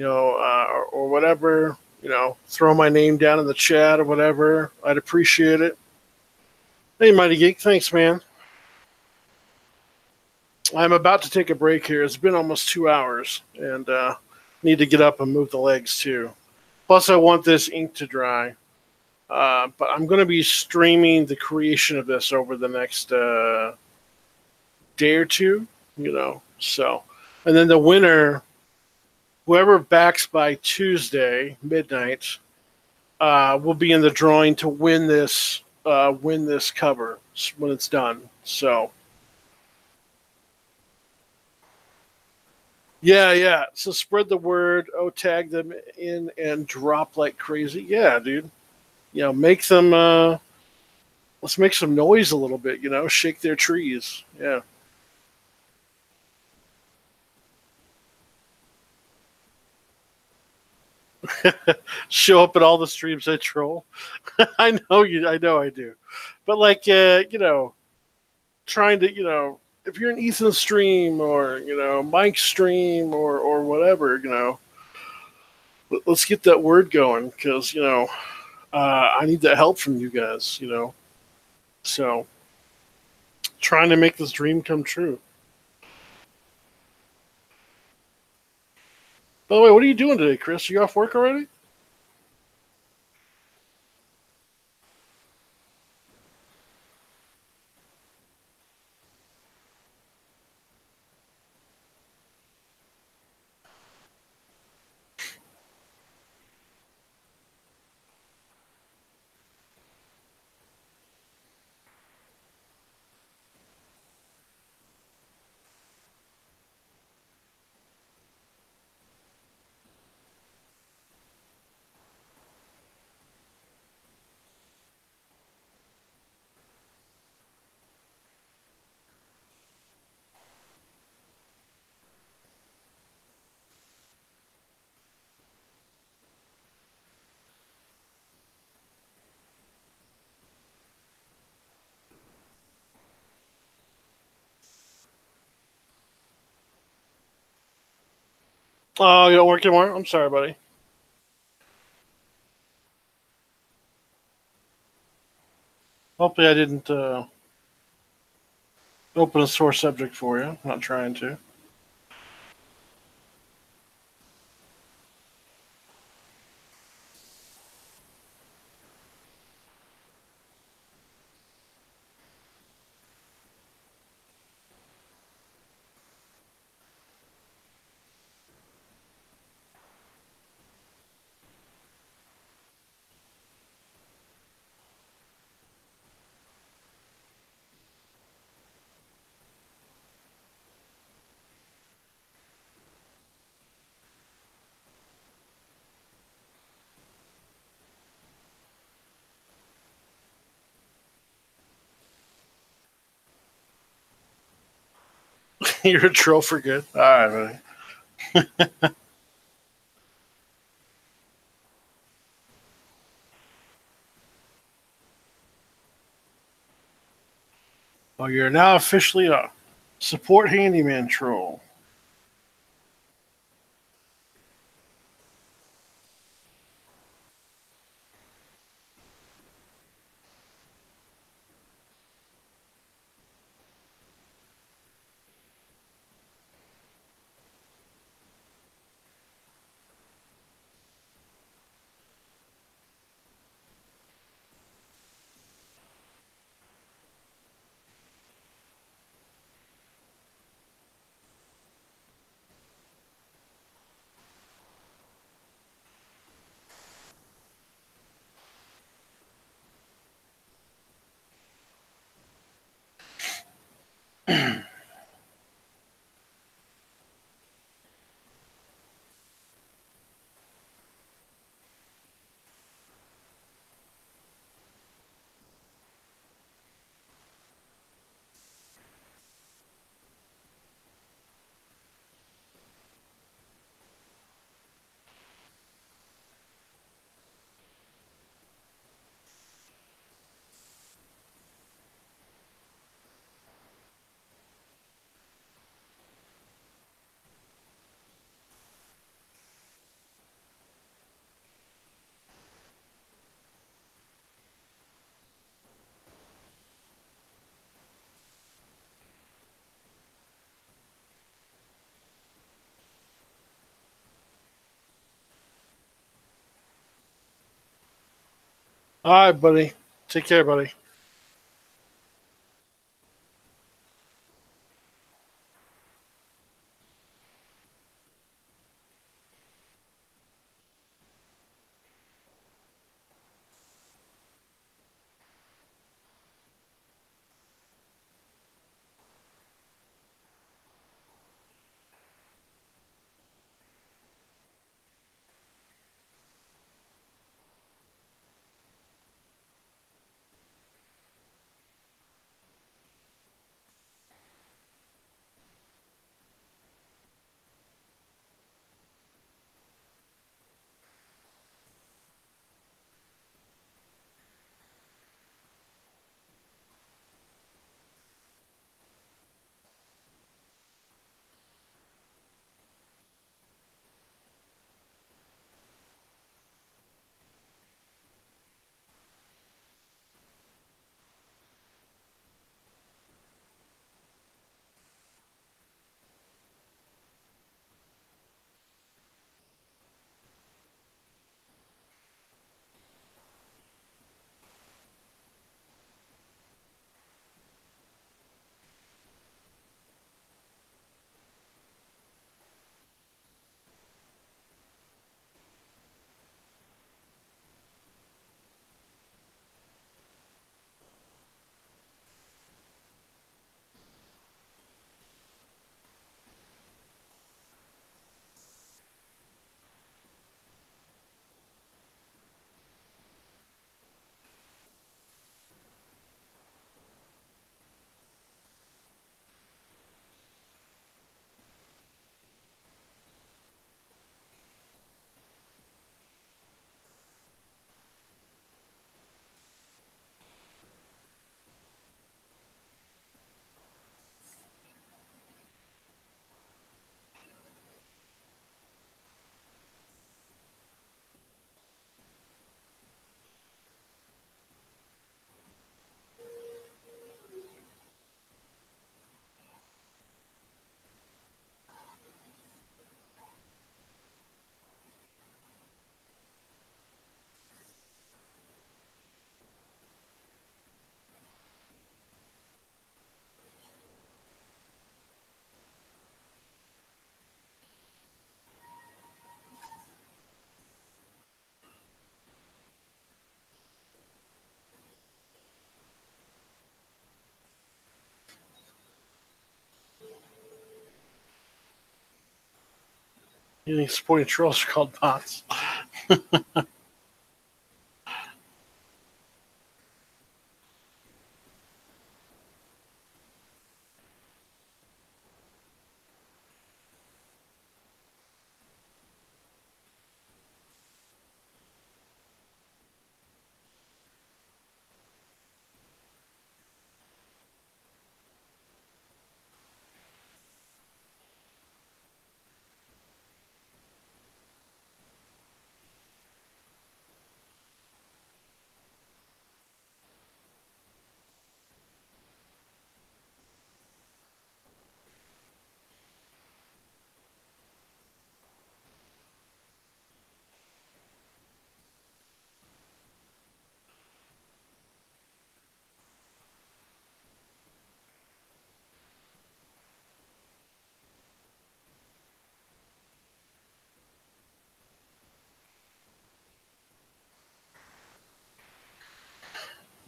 or whatever. Throw my name down in the chat or whatever. I'd appreciate it. Hey, Mighty Geek, thanks, man. I'm about to take a break here. It's been almost 2 hours, and need to get up and move the legs too. Plus, I want this ink to dry. But I'm going to be streaming the creation of this over the next day or two, So, and then the winner, whoever backs by Tuesday midnight, will be in the drawing to win this cover when it's done. So, yeah. So spread the word. Tag them in and drop like crazy. Yeah, dude. Make them. Let's make some noise a little bit. Shake their trees. Yeah. Show up at all the streams I troll. I know you. I know I do. But like, trying to, if you're an Ethan stream or Mike's stream or whatever, let's get that word going because I need that help from you guys. So trying to make this dream come true. By the way, what are you doing today, Chris? Are you off work already? Oh, you don't work tomorrow? I'm sorry, buddy. Hopefully I didn't open a sore subject for you. I'm not trying to. You're a troll for good. All right, buddy. Well, you're now officially a support handyman troll. All right, buddy. Take care, buddy. You think supporting trolls are called bots?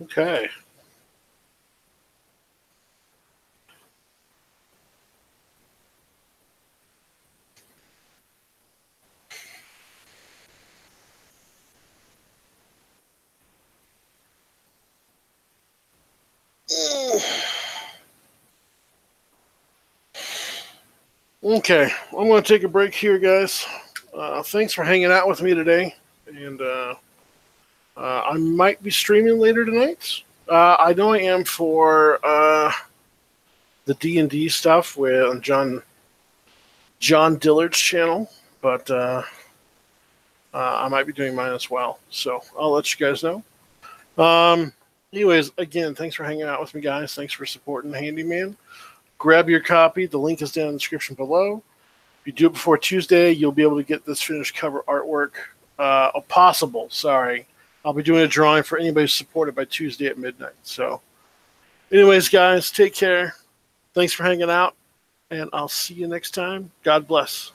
Okay. Okay, I'm going to take a break here, guys. Thanks for hanging out with me today, and I might be streaming later tonight. I know I am for the D&D stuff with John Dillard's channel, but I might be doing mine as well. So I'll let you guys know. Anyways, again, thanks for hanging out with me, guys. Thanks for supporting Handyman. Grab your copy. The link is down in the description below. If you do it before Tuesday, you'll be able to get this finished cover artwork. Possible, sorry. I'll be doing a drawing for anybody who's supported by Tuesday at midnight. So, anyways, guys, take care. Thanks for hanging out, and I'll see you next time. God bless.